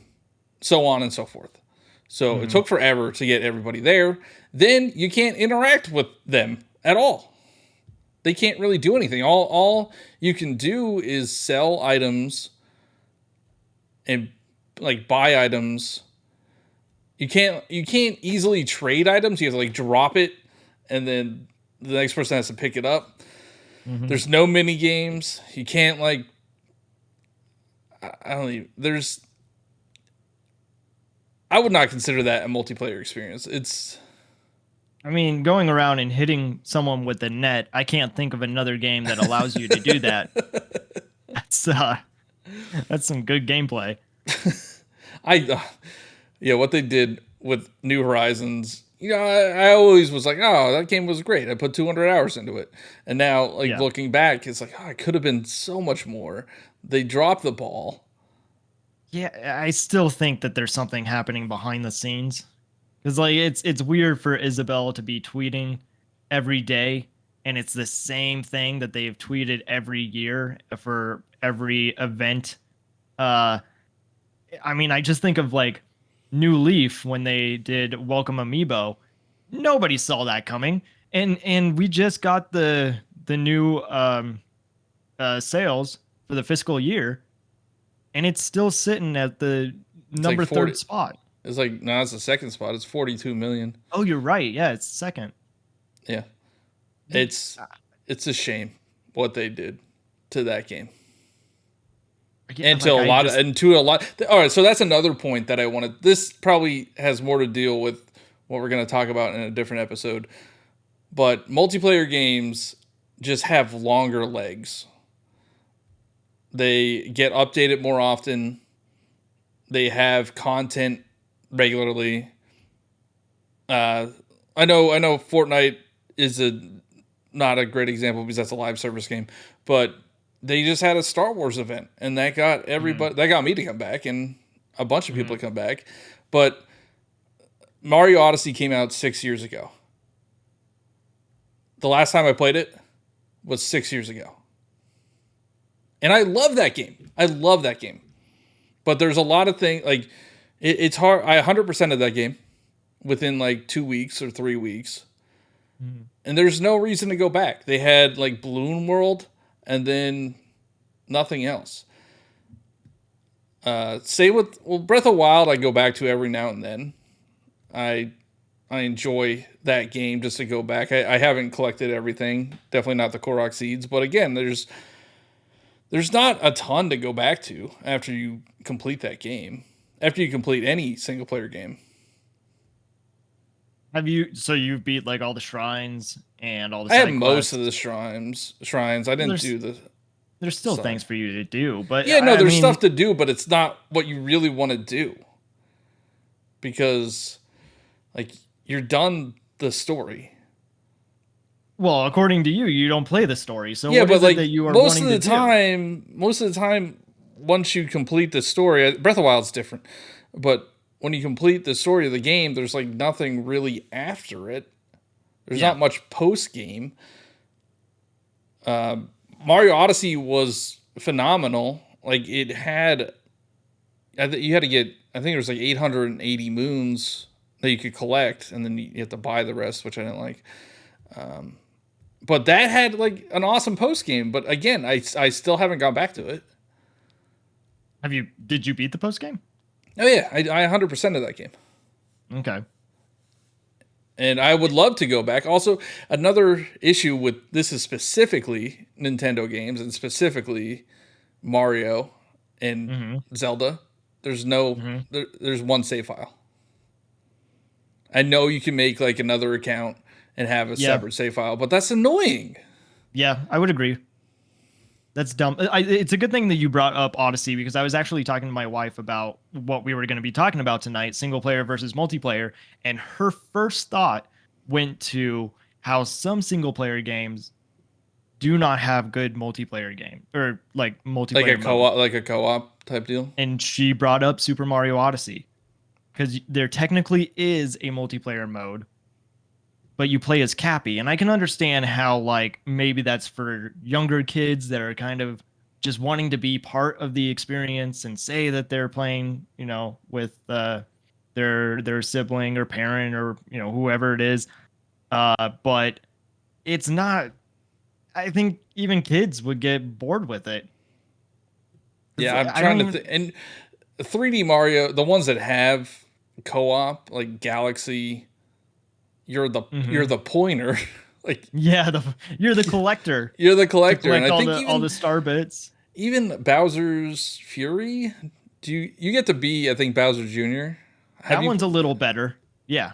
[SPEAKER 2] so on and so forth. So it took forever to get everybody there. Then you can't interact with them at all. They can't really do anything. All you can do is sell items and like buy items. You can't easily trade items. You have to like drop it, and then the next person has to pick it up. There's no mini games. You can't like I don't even I would not consider that a multiplayer experience.
[SPEAKER 1] I mean, going around and hitting someone with the net, I can't think of another game that allows you to do that. That's some good gameplay.
[SPEAKER 2] What they did with New Horizons, I always was like, oh, that game was great. I put 200 hours into it. And now, like,
[SPEAKER 1] Yeah.
[SPEAKER 2] looking back, it's like, oh, it could have been so much more. They dropped the ball.
[SPEAKER 1] Yeah, I still think that there's something happening behind the scenes. Because like it's weird for Isabel to be tweeting every day, and it's the same thing that they've tweeted every year for every event. I mean, I just think of like New Leaf when they did Welcome Amiibo. Nobody saw that coming, and we just got the new sales for the fiscal year, and it's still sitting at the
[SPEAKER 2] It's like
[SPEAKER 1] number
[SPEAKER 2] 40.
[SPEAKER 1] third spot.
[SPEAKER 2] It's like, no, it's the second spot. It's 42 million.
[SPEAKER 1] Oh, you're right. Yeah, it's second.
[SPEAKER 2] Yeah. It's a shame what they did to that game.
[SPEAKER 1] Yeah,
[SPEAKER 2] And to
[SPEAKER 1] like,
[SPEAKER 2] a lot. All right, so that's another point that I wanted. This probably has more to deal with what we're going to talk about in a different episode. But multiplayer games just have longer legs. They get updated more often. They have content regularly. I know Fortnite is not a great example because that's a live service game, but they just had a Star Wars event, and that got everybody. That got me to come back, and a bunch of people to come back. But Mario Odyssey came out 6 years ago. The last time I played it was 6 years ago, and I love that game. But there's a lot of things like it's hard. I 100% of that game within like 2 weeks or 3 weeks, and there's no reason to go back. They had like Balloon World, and then nothing else. Say with Breath of Wild, I go back to every now and then. I enjoy that game just to go back. I haven't collected everything, definitely not the Korok seeds, but again, there's not a ton to go back to after you complete that game. After you complete any single player game.
[SPEAKER 1] So you've beat like all the shrines and all the
[SPEAKER 2] I
[SPEAKER 1] side
[SPEAKER 2] had most
[SPEAKER 1] quests?
[SPEAKER 2] of the shrines. I didn't do the.
[SPEAKER 1] There's still
[SPEAKER 2] So-
[SPEAKER 1] things for you to do, but
[SPEAKER 2] Yeah, no,
[SPEAKER 1] I
[SPEAKER 2] there's
[SPEAKER 1] mean,
[SPEAKER 2] stuff to do, but it's not what you really want to do. Because, like, you're done the story.
[SPEAKER 1] Well, according to you, you don't play the story. So
[SPEAKER 2] Yeah,
[SPEAKER 1] what
[SPEAKER 2] but
[SPEAKER 1] is
[SPEAKER 2] like
[SPEAKER 1] it that you are
[SPEAKER 2] most
[SPEAKER 1] wanting
[SPEAKER 2] of the
[SPEAKER 1] to do?
[SPEAKER 2] time, once you complete the story, Breath of Wild's different, but when you complete the story of the game, there's like nothing really after it. There's
[SPEAKER 1] Yeah.
[SPEAKER 2] not much post game. Mario Odyssey was phenomenal. Like it had, you had to get, I think it was like 880 moons that you could collect, and then you have to buy the rest, which I didn't like. But that had like an awesome post game. But again, I still haven't gone back to it.
[SPEAKER 1] Did you beat the post game?
[SPEAKER 2] Oh yeah, I 100% of that game.
[SPEAKER 1] Okay.
[SPEAKER 2] And I would love to go back. Also, another issue with this is specifically Nintendo games and specifically Mario and Zelda. There's there's one save file. I know you can make like another account and have a separate save file, but that's annoying.
[SPEAKER 1] Yeah, I would agree. That's dumb. It's a good thing that you brought up Odyssey, because I was actually talking to my wife about what we were going to be talking about tonight, single player versus multiplayer, and her first thought went to how some single player games do not have good multiplayer game, or like multiplayer
[SPEAKER 2] like a co-op type deal.
[SPEAKER 1] And she brought up Super Mario Odyssey, because there technically is a multiplayer mode, but you play as Cappy. And I can understand how, like, maybe that's for younger kids that are kind of just wanting to be part of the experience and say that they're playing, with their sibling or parent or, whoever it is. But it's not, I think even kids would get bored with it.
[SPEAKER 2] Yeah, I'm trying to think. And 3D Mario, the ones that have co-op, like Galaxy, you're the pointer. Like,
[SPEAKER 1] yeah, you're the collector.
[SPEAKER 2] You're the collector,
[SPEAKER 1] and I think all the star bits.
[SPEAKER 2] Even Bowser's Fury, you get to be, I think, Bowser Jr.
[SPEAKER 1] That one's a little better. Yeah.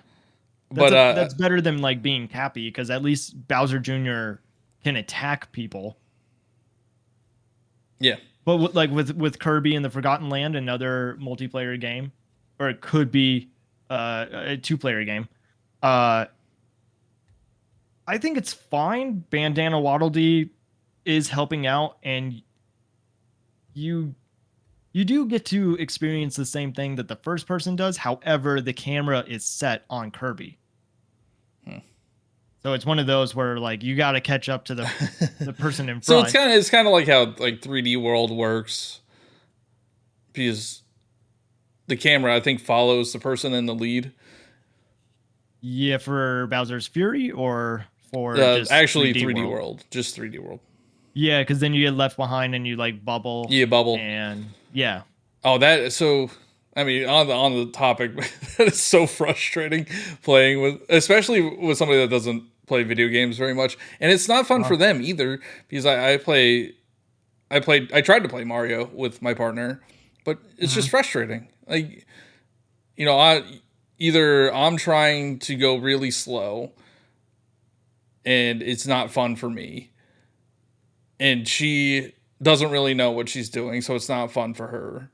[SPEAKER 1] That's better than like being Cappy, because at least Bowser Jr. can attack people.
[SPEAKER 2] Yeah.
[SPEAKER 1] But with Kirby and the Forgotten Land, another multiplayer game, or it could be a 2-player game. I think it's fine. Bandana Waddle Dee is helping out, and you do get to experience the same thing that the first person does. However, the camera is set on Kirby. So it's one of those where like you got to catch up to the person in front.
[SPEAKER 2] So it's kind of like how like 3D World works, because the camera, I think, follows the person in the lead.
[SPEAKER 1] Yeah, for Bowser's Fury, or for
[SPEAKER 2] just actually 3D World, just 3D World.
[SPEAKER 1] Yeah, because then you get left behind and you like bubble.
[SPEAKER 2] Yeah, bubble.
[SPEAKER 1] And yeah.
[SPEAKER 2] Oh, I mean, on the topic, that is so frustrating playing with, especially with somebody that doesn't play video games very much, and it's not fun for them either, because I tried to play Mario with my partner, but it's just frustrating. Like, I'm trying to go really slow, and it's not fun for me, and she doesn't really know what she's doing, so it's not fun for her.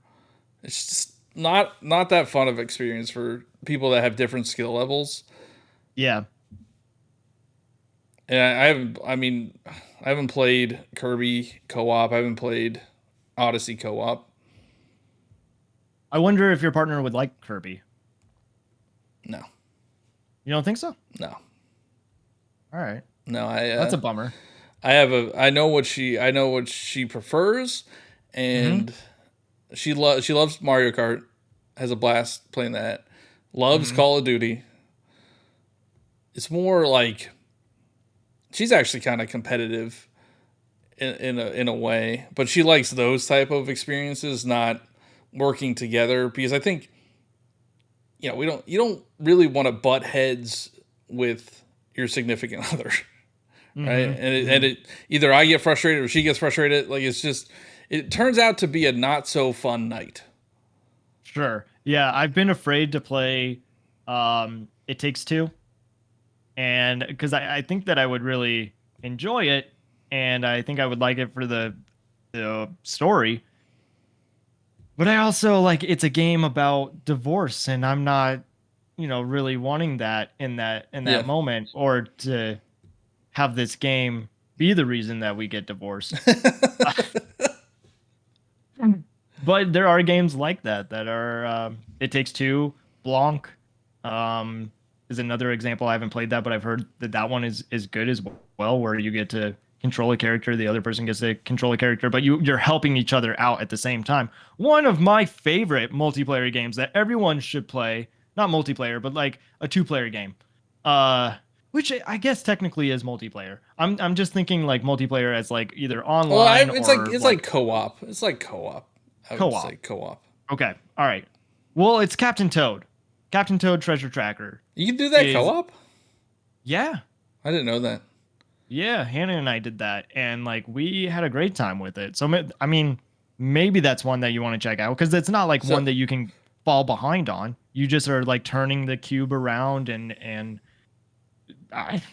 [SPEAKER 2] It's just not that fun of experience for people that have different skill levels.
[SPEAKER 1] Yeah.
[SPEAKER 2] And I haven't played Kirby co-op. I haven't played Odyssey co-op.
[SPEAKER 1] I wonder if your partner would like Kirby.
[SPEAKER 2] No.
[SPEAKER 1] You don't think so?
[SPEAKER 2] No.
[SPEAKER 1] All right.
[SPEAKER 2] No,
[SPEAKER 1] that's a bummer.
[SPEAKER 2] I know what she prefers, and she loves Mario Kart. Has a blast playing that. Loves Call of Duty. It's more like she's actually kind of competitive in a way, but she likes those type of experiences, not working together, because I think you don't really want to butt heads with your significant other, right? And it either I get frustrated or she gets frustrated. Like, it turns out to be a not so fun night.
[SPEAKER 1] Sure. Yeah, I've been afraid to play It Takes Two. And because I think that I would really enjoy it, and I think I would like it for the story. But I also, like, it's a game about divorce, and I'm not, really wanting that in that moment, or to have this game be the reason that we get divorced. But there are games like that are It Takes Two, Blanc is another example. I haven't played that, but I've heard that that one is good as well, where you get to control a character, the other person gets to control a character, but you're helping each other out at the same time. One of my favorite multiplayer games that everyone should play, not multiplayer, but like a two-player game. Uh which I guess technically is multiplayer. I'm just thinking like multiplayer as like either
[SPEAKER 2] Well,
[SPEAKER 1] online
[SPEAKER 2] it's
[SPEAKER 1] or
[SPEAKER 2] like
[SPEAKER 1] like
[SPEAKER 2] co-op. It's like co-op. I would
[SPEAKER 1] co-op.
[SPEAKER 2] say co-op.
[SPEAKER 1] Okay. All right. Well, it's Captain Toad. Captain Toad Treasure Tracker
[SPEAKER 2] You can do that
[SPEAKER 1] is
[SPEAKER 2] co-op?
[SPEAKER 1] yeah.
[SPEAKER 2] I didn't know that.
[SPEAKER 1] Yeah, Hannah and I did that and like we had a great time with it. So I mean, maybe that's one that you want to check out because it's not like
[SPEAKER 2] So
[SPEAKER 1] one that you can fall behind on. You just are like turning the cube around and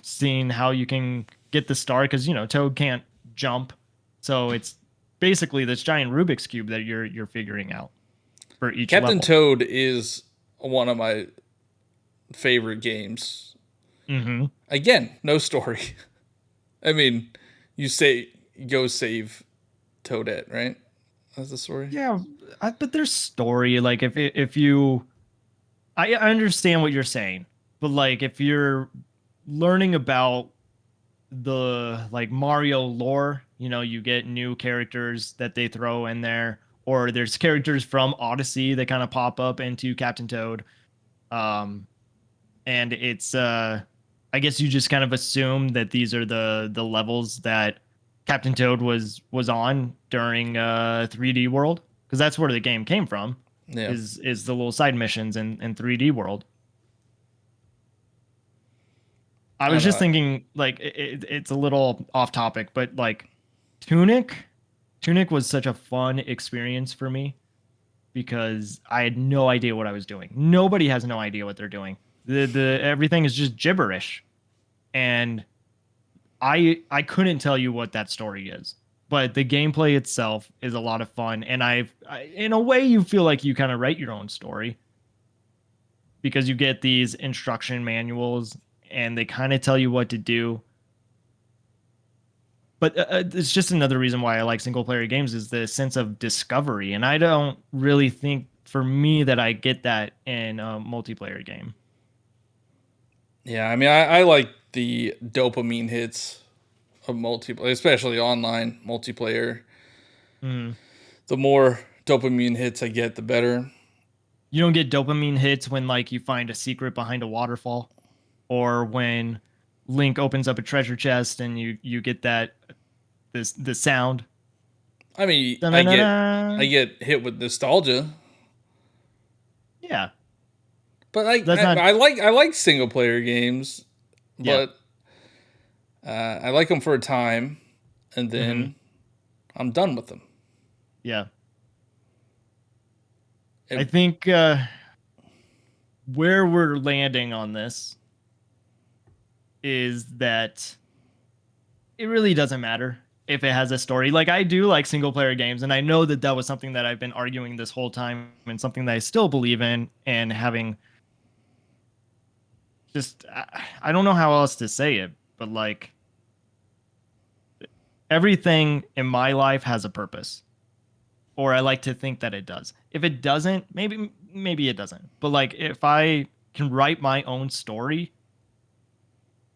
[SPEAKER 1] seeing how you can get the star because you know Toad can't jump. So it's basically this giant Rubik's cube that you're figuring out for each
[SPEAKER 2] Captain
[SPEAKER 1] level.
[SPEAKER 2] Toad is one of my favorite games.
[SPEAKER 1] Mm-hmm.
[SPEAKER 2] Again, no story. I mean, you say go save Toadette, right? That's the story.
[SPEAKER 1] Yeah, but there's story. Like if you, I understand what you're saying, but like if you're learning about the like Mario lore, you know, you get new characters that they throw in there, or there's characters from Odyssey that kind of pop up into Captain Toad. Um, and it's I guess you just kind of assume that these are the levels that Captain Toad was on during 3D World because that's where the game came from.
[SPEAKER 2] Yeah.
[SPEAKER 1] Is the little side missions in 3D World. I
[SPEAKER 2] I
[SPEAKER 1] was
[SPEAKER 2] don't
[SPEAKER 1] just
[SPEAKER 2] know.
[SPEAKER 1] thinking like it's a little off topic, but like Tunic, Tunic was such a fun experience for me because I had no idea what I was doing. Nobody has no idea what they're doing. The everything is just gibberish, and I couldn't tell you what that story is. But the gameplay itself is a lot of fun, and in a way you feel like you kind of write your own story because you get these instruction manuals and they kind of tell you what to do. But it's just another reason why I like single player games is the sense of discovery, and I don't really think for me that I get that in a multiplayer game.
[SPEAKER 2] Yeah, I mean, I like the dopamine hits of multiplayer, especially online multiplayer.
[SPEAKER 1] Mm.
[SPEAKER 2] The more dopamine hits I get, the better.
[SPEAKER 1] You don't get dopamine hits when like you find a secret behind a waterfall, or when Link opens up a treasure chest and you get that this the sound.
[SPEAKER 2] I mean, I
[SPEAKER 1] Da-na-na-na.
[SPEAKER 2] get hit with nostalgia,
[SPEAKER 1] Yeah,
[SPEAKER 2] but like
[SPEAKER 1] that's not.
[SPEAKER 2] I like single player games,
[SPEAKER 1] Yeah.
[SPEAKER 2] but I like them for a time, and
[SPEAKER 1] Hmm.
[SPEAKER 2] then I'm done with them.
[SPEAKER 1] Yeah. I
[SPEAKER 2] It,
[SPEAKER 1] think where we're landing on this is that it really doesn't matter if it has a story. Like I do like single player games, and I know that that was something that I've been arguing this whole time, and something that I still believe in, and having just I don't know how else to say it, but like everything in my life has a purpose, or I like to think that it does. If it doesn't, maybe it doesn't. But like if I can write my own story,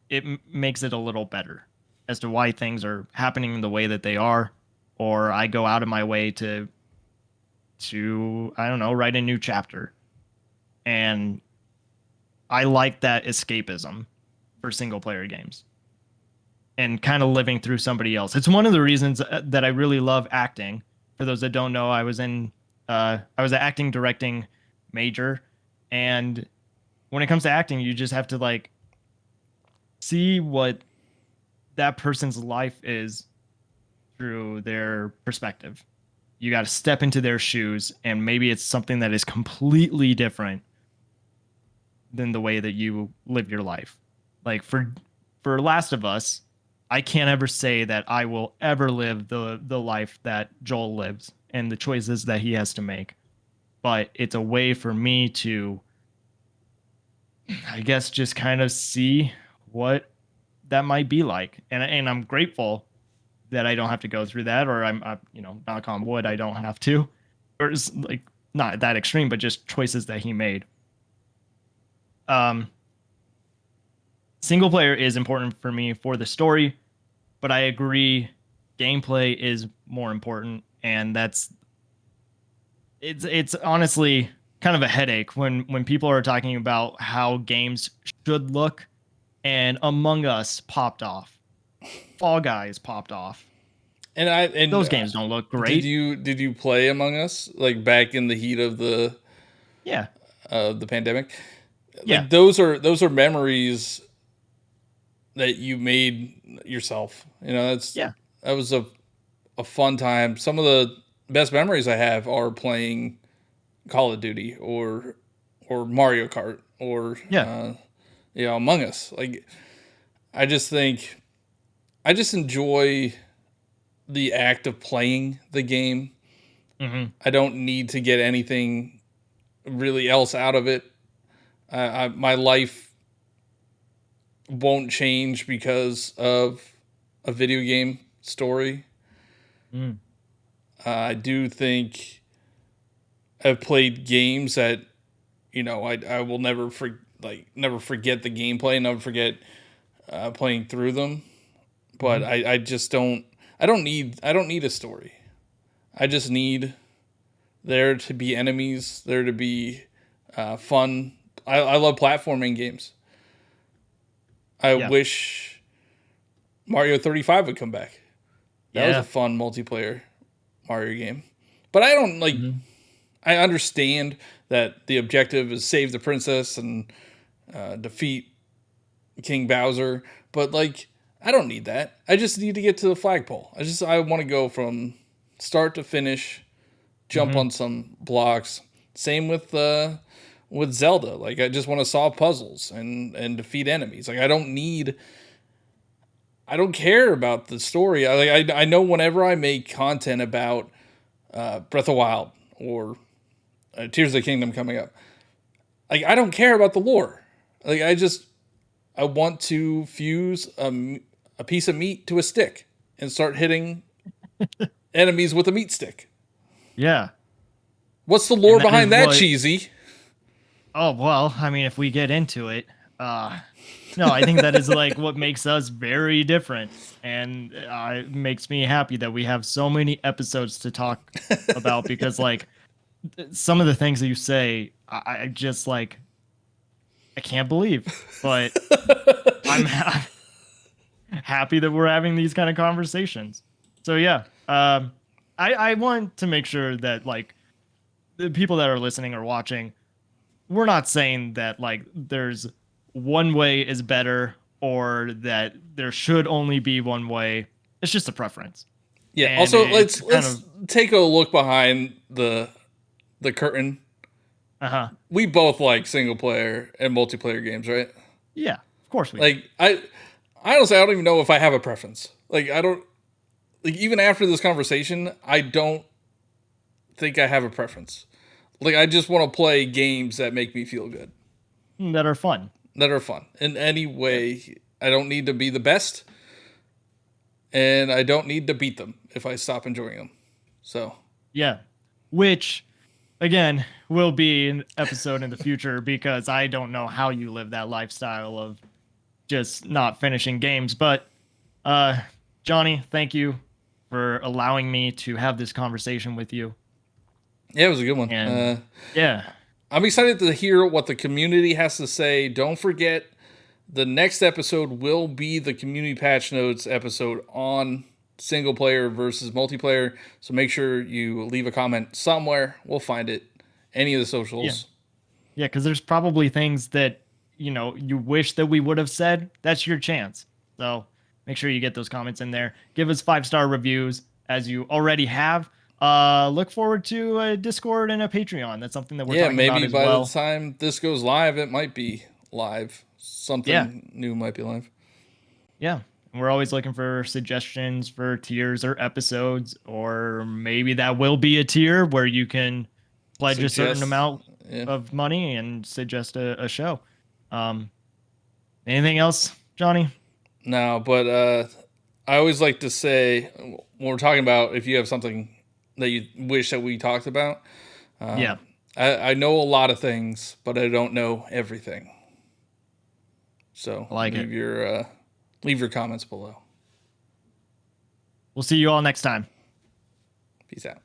[SPEAKER 1] it makes it a little better as to why things are happening the way that they are, or I go out of my way to I don't know, write a new chapter. And I like that escapism for single player games and kind of living through somebody else. It's one of the reasons that I really love acting. For those that don't know, I was an acting directing major, and when it comes to acting, you just have to like see what that person's life is through their perspective. You got to step into their shoes, and maybe it's something that is completely different than the way that you live your life. Like for Last of Us, I can't ever say that I will ever live the life that Joel lives and the choices that he has to make. But it's a way for me to, I guess, just kind of see what that might be like, and I'm grateful that I don't have to go through that, or you know, knock on wood, I don't have to, or it's like not that extreme, but just choices that he made. Single player is important for me for the story, but I agree gameplay is more important, and it's honestly kind of a headache when people are talking about how games should look, and Among Us popped off. Fall Guys popped off.
[SPEAKER 2] And
[SPEAKER 1] Those games don't look
[SPEAKER 2] did
[SPEAKER 1] great.
[SPEAKER 2] you play Among Us like back in the heat of
[SPEAKER 1] Yeah.
[SPEAKER 2] the pandemic?
[SPEAKER 1] Yeah.
[SPEAKER 2] Like those are memories that you made yourself.
[SPEAKER 1] Yeah.
[SPEAKER 2] That was a fun time. Some of the best memories I have are playing Call of Duty or Mario Kart or
[SPEAKER 1] Yeah.
[SPEAKER 2] Among Us. Like I just think I just enjoy the act of playing the game.
[SPEAKER 1] Hmm.
[SPEAKER 2] I don't need to get anything really else out of it. My life won't change because of a video game story.
[SPEAKER 1] Mm.
[SPEAKER 2] I do think I've played games that I will never forget the gameplay, never forget playing through them. But
[SPEAKER 1] Hmm.
[SPEAKER 2] I just don't. I don't need a story. I just need there to be enemies, there to be fun. I love platforming games. I
[SPEAKER 1] Yeah.
[SPEAKER 2] wish Mario 35 would come back. That was a
[SPEAKER 1] Yeah.
[SPEAKER 2] fun multiplayer Mario game. But I don't like.
[SPEAKER 1] Hmm.
[SPEAKER 2] I understand that the objective is save the princess and defeat King Bowser, but like I don't need that. I just need to get to the flagpole. I want to go from start to finish, jump
[SPEAKER 1] Hmm.
[SPEAKER 2] on some blocks. Same with Zelda. Like I just want to solve puzzles and defeat enemies. Like I don't care about the story. I know whenever I make content about Breath of Wild or Tears of the Kingdom coming up, like I don't care about the lore. Like I want to fuse a piece of meat to a stick and start hitting enemies with a meat stick.
[SPEAKER 1] Yeah.
[SPEAKER 2] What's the
[SPEAKER 1] And
[SPEAKER 2] lore
[SPEAKER 1] that is
[SPEAKER 2] behind that,
[SPEAKER 1] what,
[SPEAKER 2] cheesy?
[SPEAKER 1] oh, well, I mean, if we get into it, no, I think that is like what makes us very different. And it makes me happy that we have so many episodes to talk about because, like, some of the things that you say, I just like, I can't believe. But I'm happy that we're having these kind of conversations. So, yeah, I want to make sure that, like, the people that are listening or watching, we're not saying that like there's one way is better or that there should only be one way. It's just a preference.
[SPEAKER 2] Yeah.
[SPEAKER 1] And
[SPEAKER 2] Also,
[SPEAKER 1] it's kind
[SPEAKER 2] let's
[SPEAKER 1] of
[SPEAKER 2] take a look behind the curtain.
[SPEAKER 1] uh-huh.
[SPEAKER 2] We both like single player and multiplayer games, right?
[SPEAKER 1] Yeah, of course we do.
[SPEAKER 2] Like I honestly I don't even know if I have a preference. Like I don't like even after this conversation, I don't think I have a preference. Like I just want to play games that make me feel good,
[SPEAKER 1] That are fun.
[SPEAKER 2] that are fun in any
[SPEAKER 1] Yeah.
[SPEAKER 2] way. I don't need to be the best, and I don't need to beat them if I stop enjoying them. So
[SPEAKER 1] Yeah. Which again will be an episode in the future because I don't know how you live that lifestyle of just not finishing games. But uh Johnny, thank you for allowing me to have this conversation with you.
[SPEAKER 2] yeah, it was a good one.
[SPEAKER 1] And yeah,
[SPEAKER 2] I'm excited to hear what the community has to say. Don't forget, the next episode will be the community patch notes episode on single player versus multiplayer. So make sure you leave a comment somewhere. We'll find it. Any of the
[SPEAKER 1] yeah,
[SPEAKER 2] socials.
[SPEAKER 1] yeah, because there's probably things that you wish that we would have said. That's your chance. So make sure you get those comments in there. Give us 5-star reviews as you already have. Look forward to a Discord and a Patreon. That's something that we're
[SPEAKER 2] Yeah,
[SPEAKER 1] talking about
[SPEAKER 2] maybe
[SPEAKER 1] as
[SPEAKER 2] by the
[SPEAKER 1] well.
[SPEAKER 2] time this goes live, it might be live.
[SPEAKER 1] Yeah,
[SPEAKER 2] Something new might be live.
[SPEAKER 1] yeah. We're always looking for suggestions for tiers or episodes, or maybe that will be a tier where you can pledge a certain
[SPEAKER 2] Suggest.
[SPEAKER 1] amount
[SPEAKER 2] Yeah.
[SPEAKER 1] of money and suggest a show. Um, Anything else, Johnny?
[SPEAKER 2] No, but I always like to say when we're talking about if you have something that you wish that we talked about,
[SPEAKER 1] Yeah,
[SPEAKER 2] I know a lot of things, but I don't know everything. So
[SPEAKER 1] I like
[SPEAKER 2] leave your comments below.
[SPEAKER 1] We'll see you all next time.
[SPEAKER 2] Peace out.